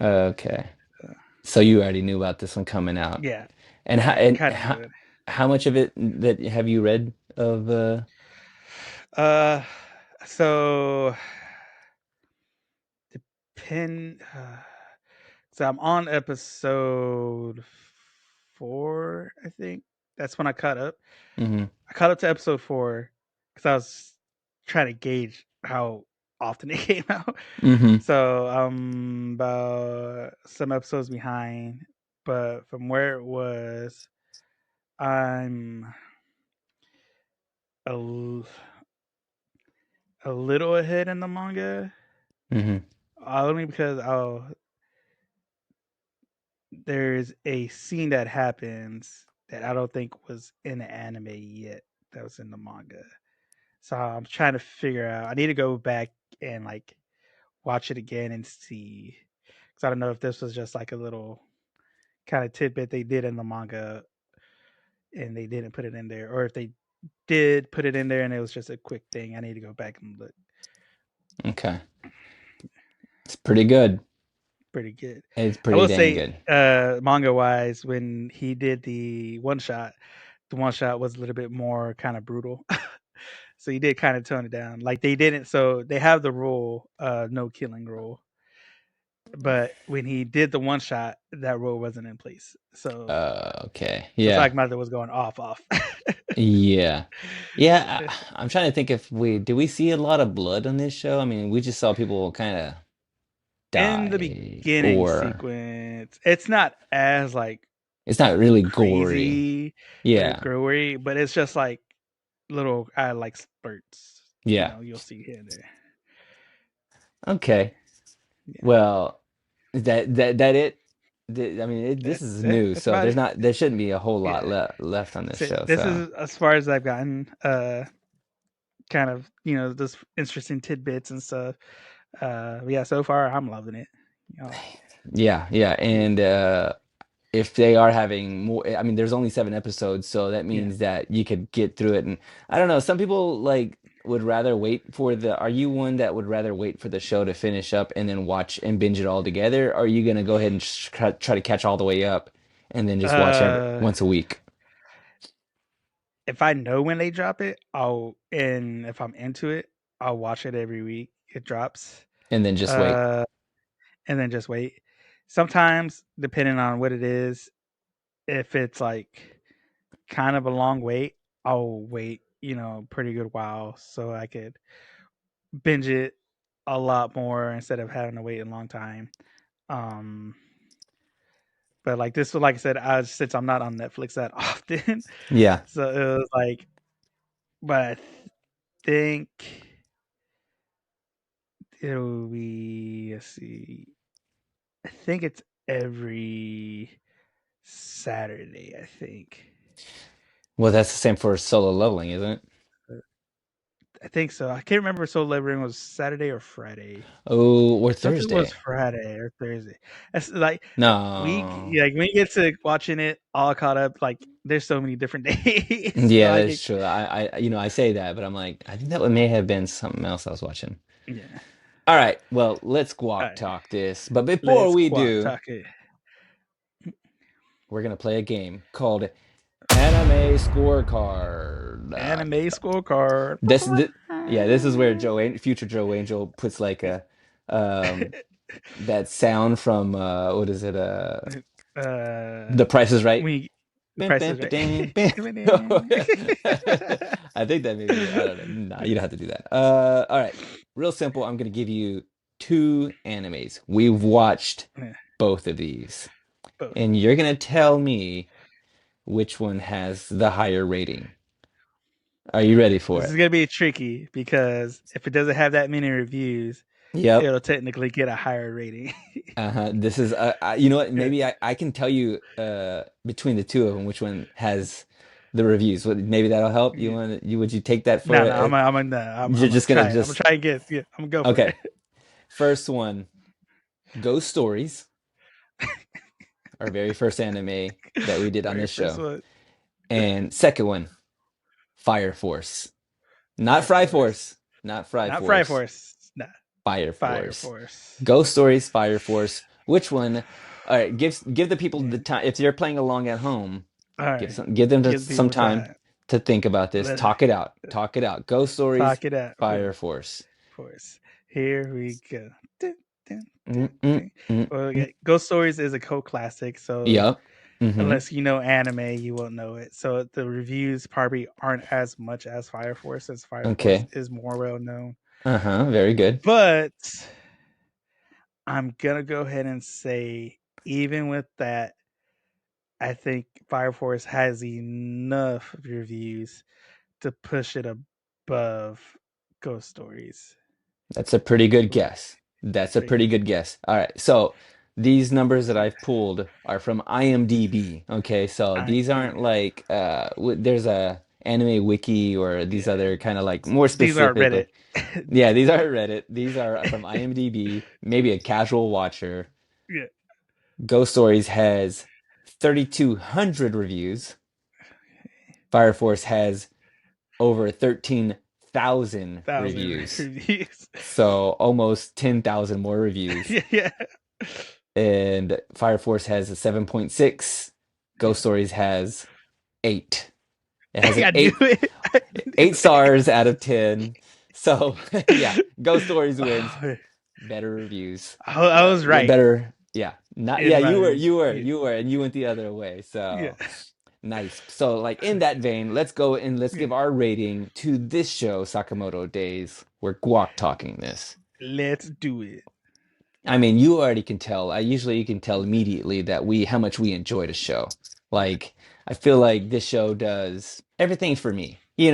Okay. Uh, So you already knew about this one coming out. yeah, And yeah, how I and kind of how, knew it. how much of it that have you read of Uh, so depend. So I'm on episode 4, I think. That's when I caught up. hmm I caught up to episode 4 because I was trying to gauge how often it came out. hmm So I'm about some episodes behind, but from where it was, I'm a, l- a little ahead in the manga. hmm Only because there's a scene that happens that I don't think was in the anime yet. that was in the manga. So I'm trying to figure out. I need to go back and like watch it again and see, because I don't know if this was just like a little kind of tidbit they did in the manga and they didn't put it in there, or if they did put it in there and it was just a quick thing. I need to go back and look. Okay. It's pretty good. Pretty good. It's I pretty will dang say, good. manga wise, when he did the one shot was a little bit more kind of brutal. So he did kind of tone it down. Like they didn't. So they have the rule, no killing rule. But when he did the one shot, that rule wasn't in place. Okay. So it's Yeah. like mother was going off. Yeah. Yeah, I'm trying to think if we did we see a lot of blood on this show? I mean, we just saw people kind of In the die beginning or sequence, it's not as like it's not really gory. crazy or Yeah. gory, but it's just like little like spurts. Yeah. You'll see here and there. Okay. Yeah, Well, that it? I mean, this that's is it. new, That's so about it. there shouldn't be a whole lot Yeah. left on this So show. this So, is as far as I've gotten. Kind of those interesting tidbits and stuff. Yeah, so far I'm loving it. Like, yeah, yeah. yeah, And if they are having more, I mean, there's only 7 episodes, so that yeah. means that you could get through it. And I don't know, some people like would rather wait for the, are you one that would rather wait for the show to finish up and then watch and binge it all together? Or are you gonna go ahead and try to catch all the way up and then just watch every Uh, once a week if I know when they drop it, and if I'm into it, I'll watch it every week. It drops. and then just wait? Uh, and then just wait. Sometimes, depending on what it is, if it's like kind of a long wait, I'll wait, pretty good while so I could binge it a lot more instead of having to wait a long time. Um, but like this was like I said, since I'm not on Netflix that often, Yeah. so it was like, but I think it'll be. Let's see. I think it's every Saturday. I think. Well, that's the same for solo leveling, isn't it? I think so. I can't remember if Soul Liberating was Saturday or Friday. Oh, or I thought it was Thursday. Friday or Thursday. That's like No. like when you get to watching it all caught up, like there's so many different days. So Yeah, I that's get true. I say that, but I'm like, I think that one may have been something else I was watching. yeah. All right, well, let's All guac right, talk this. But before let's we quack do, talk it. we're gonna play a game called Anime Scorecard. Anime scorecard. This, yeah, this is where future Joe Angel puts like a um that sound from what is it? uh, The Price is Right. we the Bam, price bam, is right. ba-dam, bam. I think that maybe I don't know. Nah, you don't have to do that. All right. Real simple. I'm gonna give you two animes. We've watched Yeah, both of these, both. and you're gonna tell me which one has the higher rating. Are you ready for This is it? gonna be tricky because if it doesn't have that many reviews, Yep. it'll technically get a higher rating. Uh-huh. This is you know what? Yeah. Maybe I can tell you between the two of them which one has the reviews. Maybe that'll help. Yeah. would you take that for No, no, it? I'm You're gonna just gonna try it. I'm gonna just try and get. Yeah, I'm gonna go for okay. it. First one, Ghost Stories, our very first anime that we did on Very this first show. one, And second one, Fire Force. Not Fire Fry Force, Force. Not Fry not Fry Force. Force, nah, Fire Fire Force. Force. Ghost Stories, Fire Force. Which one? All right, give the people Yeah. the time. If you're playing along at home, All right, give them give some people time time. to think about this. Let Talk it out. Talk it out. Ghost Stories, talk it out. Fire Force. Force. Here we go. Dun, dun, Mm, dun, mm, dun. mm, Well, yeah, mm. Ghost Stories is a cult classic, so Yep. Mm-hmm. unless you know anime, you won't know it. So the reviews probably aren't as much as Fire Force, as Fire Force Okay. is more well known. Uh-huh. Very good. But I'm gonna go ahead and say, even with that, I think Fire Force has enough reviews to push it above Ghost Stories. That's a pretty good What guess. That's a do you pretty good think? guess. All right. So these numbers that I've pulled are from IMDb. Okay. So I these aren't yeah. like there's a Anime Wiki or these Yeah. other kind of like more These are specific, Reddit. like, yeah, these are Reddit. These are from IMDb, maybe a casual watcher. Yeah. Ghost Stories has 3,200 reviews. Fire Force has over 13,000 Thousand reviews. reviews. So almost 10,000 more reviews. Yeah, yeah. And Fire Force has a 7.6. Ghost Yeah. Stories has 8. It has an I knew it. I knew 8 it. stars out of 10. So yeah, Ghost Stories wins. Oh, Better reviews. I was right Better, yeah. Not in yeah, my yeah, you were, and you went the other way. yeah, So nice. So like in that vein, let's go and let's yeah. give our rating to this show, Sakamoto Days. We're guac talking this. Let's do it. I mean, you already can tell. I usually you can tell immediately that we how much we enjoyed a show. Like I feel like this show does everything for me. Yeah,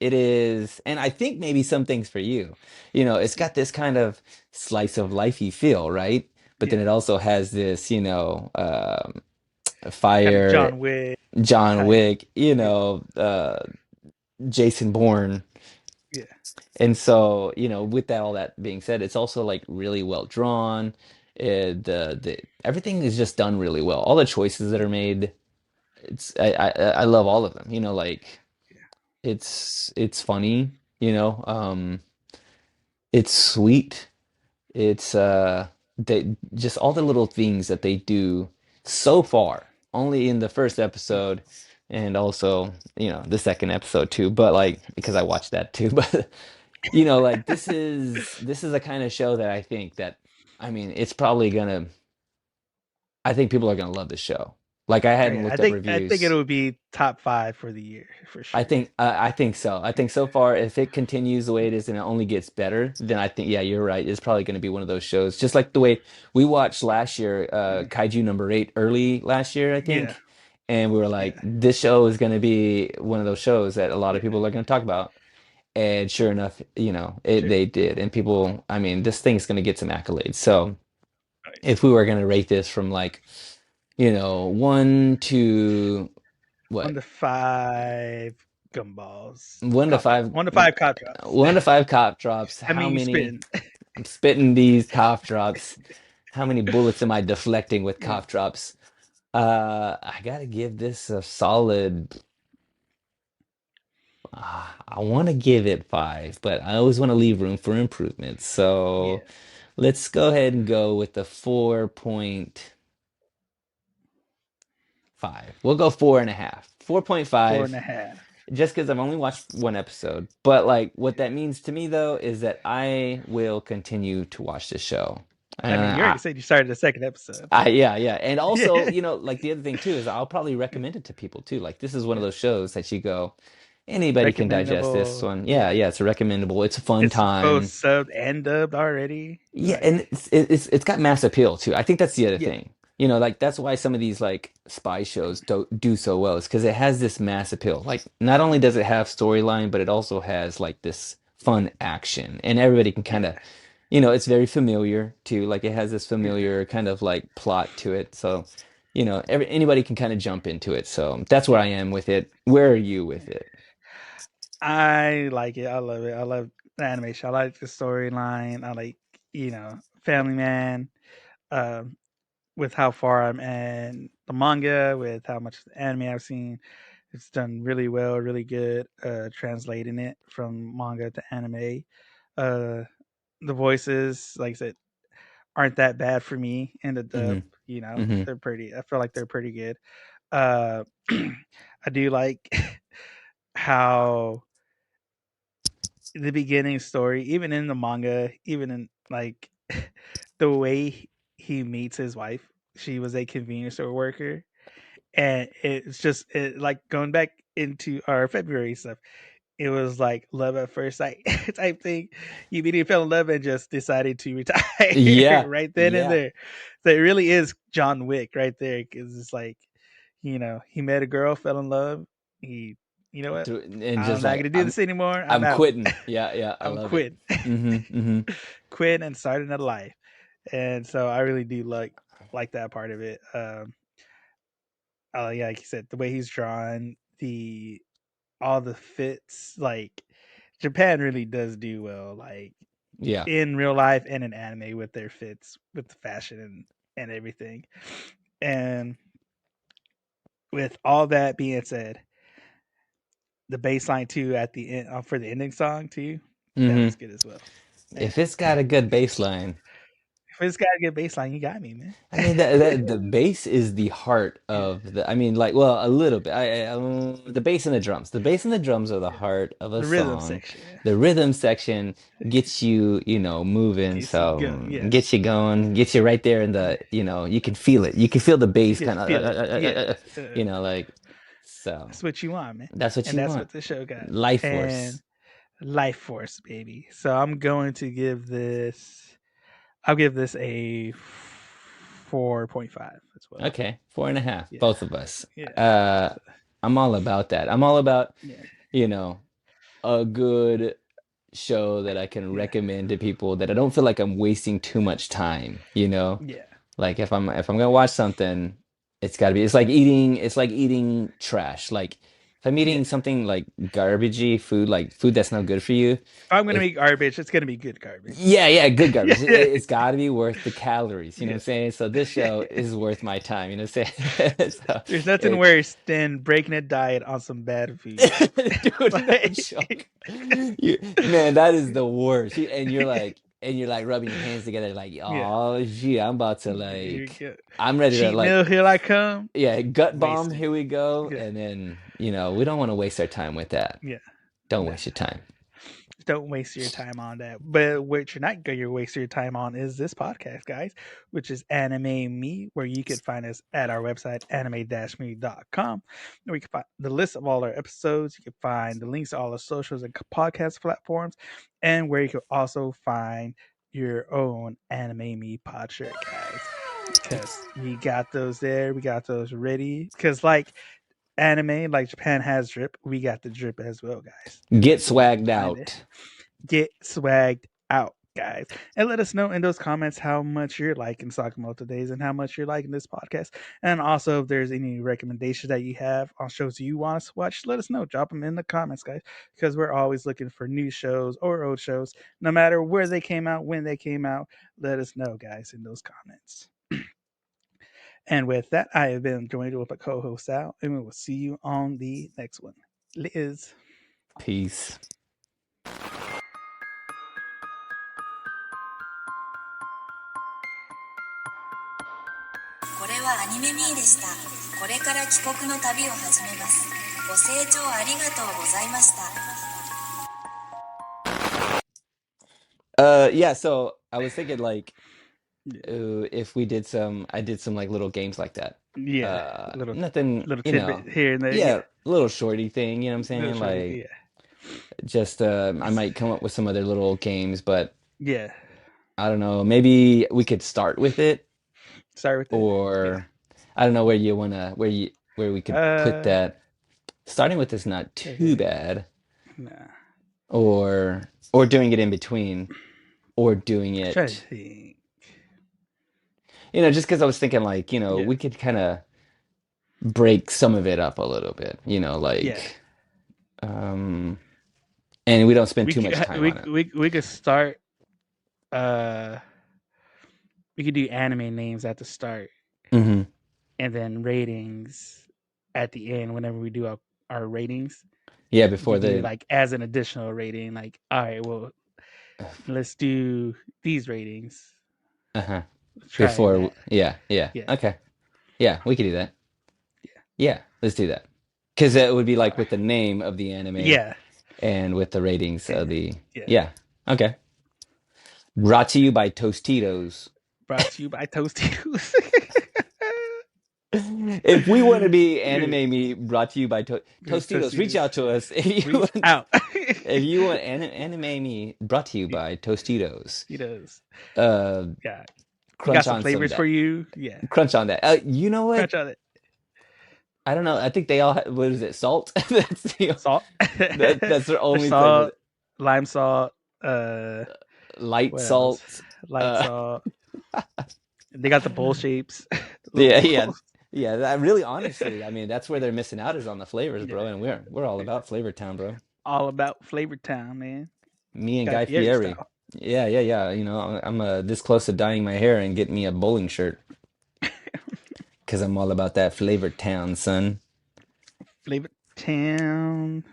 It is, and I think maybe some things for you. It's yeah, got this kind of slice of lifey feel, right? But then yeah. it also has this, Kind of fire, John Wick John type. Wick, Yeah, Jason Bourne. yeah, And so, with that all that being said, it's also like really well drawn. The everything is just done really well. All the choices that yeah, are made, I love all of them. Like yeah, it's funny, it's sweet. It's they just all the little things that they do so far, only in the first yeah. episode and also, the second episode too, but like because I watched that too, but like this is a kind of show that I think that I mean, it's probably gonna I think people are gonna love the show. Like I Oh, hadn't yeah. looked up I think it reviews. would be top five for the year for sure. I think so. I think so far, if it continues the way it is and it only gets better, then I think yeah, you're right. It's probably going to be one of those shows, just like the way we watched last year, Kaiju number 8 early last year, I Yeah, think, and we were like, yeah, this show is going to be one of those shows that a lot of yeah. people are going to talk about. And sure enough, Sure. they did, and people, I mean, this thing's going to get some accolades. So Oh, yeah. if we were going to rate this from like, 1 to One what? to five gumballs. One to Cop drop. five, 1 to 5 cop drops. 1 to 5 cop drops. I How mean, you many? spitting. I'm spitting these cough drops. How many bullets am I deflecting with Yeah. cough drops? I gotta give this a solid. I want to give it 5, but I always want to leave room for improvement. So Yeah. let's go ahead and go with the 4.5. We'll go 4.5. Four and 4.5. a half. Just because I've only watched one episode. But like what that means to me though is that I will continue to watch this show. I mean, you already said you started the second episode. Yeah, yeah. And also, Yeah. like the other thing too is I'll probably recommend it to people too. Like this is one of Yeah. those shows that you go, anybody can digest this Recommendable. one. Yeah, Yeah. yeah, it's a recommendable. It's a fun It's both time. subbed and dubbed already. Yeah, and Like, it's got mass appeal too. I think that's the other yeah. thing. Like that's why some of these like spy shows do so well, is because it has this mass appeal. Like not only does it have storyline, but it also has like this fun action, and everybody can kind of, Yeah. it's very familiar too. Like it has this Yeah. familiar kind of like plot to it. So, anybody can kind of jump into it. So that's where I am with it. Where are you with it? I like it. I love it. I love the animation. I like the storyline. I like, Family Man. Um, with how far I'm in the manga, with how much anime I've seen, it's done really well, really good, translating it from manga to anime. Uh, the voices, like I said, aren't that bad for me in the dub. Hmm. Hmm. They're pretty. I feel like they're pretty good. Uh, I do like how the beginning story, even in the manga, even in like the way he meets his wife. She was a convenience store worker, and it's just like going back into our February stuff. It was like love at first sight type thing. You immediately fell in love and just decided to retire Yeah, right then and yeah. there. So it really is John Wick right there, because it's like, he met a girl, fell in love. He, you know what? And I'm just not like gonna do this anymore. I'm I'm out. quitting. Yeah, yeah. I I'm love it. quitting, Hmm. Hmm. quitting and starting a life. And so I really do like that part of it. Yeah, like you said, the way he's drawn, the all the fits. Like Japan really does do well, like Yeah. in real life and in anime with their fits, with the fashion and everything. And with all that being said, the bass line too at the end for the ending song too, that Hmm. was good as well. Man, If it's got a good bass line, if it's got a good bass line, you got me, man. I mean that the bass is the heart Yeah, of the. I mean, like, well, a little bit. The bass and the drums. The bass and the drums are the yeah. heart of a The rhythm song. section, yeah. The rhythm section gets you, moving. Gets you So going, yeah. gets you going, gets you right there in Yeah. the, you can feel it. You can feel the bass Yeah, kind of, feel it. Yeah. like. So That's what you want, man. that's what And you that's want. what the show got. Life And force. Life Force, baby. So I'm going to give this. I'll give this a 4.5 as well. Okay, 4.5, Yeah, both of us. yeah, Uh, so, I'm all about that. I'm all about, yeah, you know, a good show that I can yeah, recommend to people that I don't feel like I'm wasting too much time, you know? yeah, Like if I'm gonna watch something, it's gotta be it's like eating trash. Like if I'm yeah. eating something like garbagey food, like food that's not good for you, If I'm gonna it make garbage, it's gonna be good garbage. yeah, good Yeah, garbage. It's got to be worth the calories. You know what yeah. I'm saying? So this show is worth my time. You know what I'm saying? So There's nothing it, worse than breaking a diet on some bad food. dude, no Like, joke. Man, that is the worst. And you're like rubbing your hands together, like, yeah, oh, gee, I'm about to here we go. I'm ready to Cheat meal, here I come. yeah, gut bomb. Wasted. Here we go. Yeah, And then, we don't want to waste our time with that. yeah. Don't No. waste your time. Don't waste your time on that. But what you're not going to waste your time on is this podcast, guys, which is Anime Me, where you can find us at our website, anime-me.com. Where you can find the list of all our episodes. You can find the links to all the socials and podcast platforms, and where you can also find your own Anime Me pod shirt, guys. Because we got those there. We got those ready. Because, like, anime, like Japan has drip, we got the drip as well, guys. Get So you can swagged find it. out. Get swagged out, guys. And let us know in those comments how much you're liking Sakamoto Days and how much you're liking this podcast. And also, if there's any recommendations that you have on shows you want us to watch, let us know. Drop them in the comments, guys, because we're always looking for new shows or old shows, no matter where they came out, when they came out. Let us know, guys, in those comments. And with that, I have been joined with my co host Sal, and we will see you on the next one. Liz. Peace. これはアニメミーでした。これから帰国の旅を始めます。ご清聴ありがとうございました。Yeah, so I was thinking like Yeah. if I did some like little games like that. Yeah. Little Nothing, little tidbit here and there. yeah, Yeah. little shorty thing, you know what I'm Little saying? shorty. Like Yeah. just I might come up with some other little games, but Yeah. I don't know, maybe we could start with it Start with it. Yeah. or I don't know where we could put Uh that. Starting with is not too okay. bad Nah. or doing it in between or doing Try to it, think. just because I was thinking like, Yeah. we could kind of break some of it up a little bit, Yeah. um and we don't spend We too much could time on it. we could start uh we could do anime names at the start Hmm. and then ratings at the end whenever we do our ratings. Yeah, We before could do the like as an additional rating, like, all right, well, let's do these ratings. uh-huh. Try Before, that. yeah, yeah. Yeah. Okay. Yeah, we could do that. Yeah. Yeah, let's do that. Because it would be All like right. with the name of the anime Yeah. and with the ratings Yeah. of the, Yeah. yeah. Okay. Brought to you by Tostitos. Brought to you by Toasty. If we want to be Anime Me, brought to you by Tostitos, reach Tostitos. out to us if you Reach want. out. If you want Anime Me, brought to you by Tostitos. He does. Uh, Yeah. We got crunch some on some flavors for that. you. Yeah. Crunch on that. You know what? Crunch on it. I don't know. I think they all what is it? Salt? Salt. That's their There's only flavor. salt, lime salt, uh, Light what else? salt. Light Uh, salt. They got the bowl shapes. Little yeah, yeah, bowls. Yeah, that really honestly, I mean, that's where they're missing out is on the flavors, Yeah, bro. And we're all about Flavor Town, bro. all about Flavor Town, man. Me and Guy Guy Fieri Fieri. style. Yeah, yeah, yeah. You know, I'm this close to dyeing my hair and getting me a bowling shirt because I'm all about that Flavor Town, son. Flavor Town.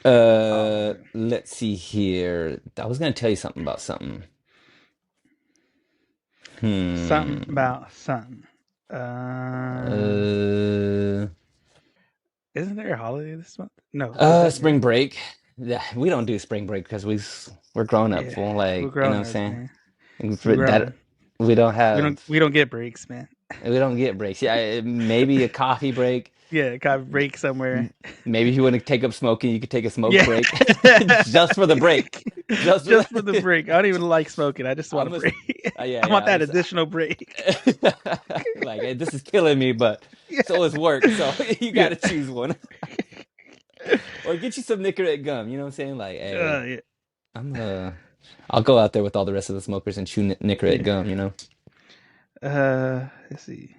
Oh, man. Let's see here. I was gonna tell you something about something. Something Hmm. about something. Uh, Uh, isn't there a holiday this month? No, is that Spring May? break. Yeah, we don't do spring break because we're grown up, Yeah, fool. we're Like, you know what grown I'm ups, saying? man. And We for grown. that we don't We have don't we don't get breaks, man. we don't get breaks. Yeah, maybe a coffee break. Yeah, got a break somewhere. M- Maybe if you want to take up smoking, you could take a smoke Yeah. break just for the break. Just for Just for the the. break. I don't even like smoking. I just want a I'm a, break. yeah, I yeah. want that additional break. Like, hey, this is killing me, but Yeah. so is work. So you got Yeah. to choose one, or get you some Nicorette gum. You know what I'm saying? Like, hey, Yeah. I'm I'll go out there with all the rest of the smokers and chew Nicorette Yeah. gum. You know? Let's see.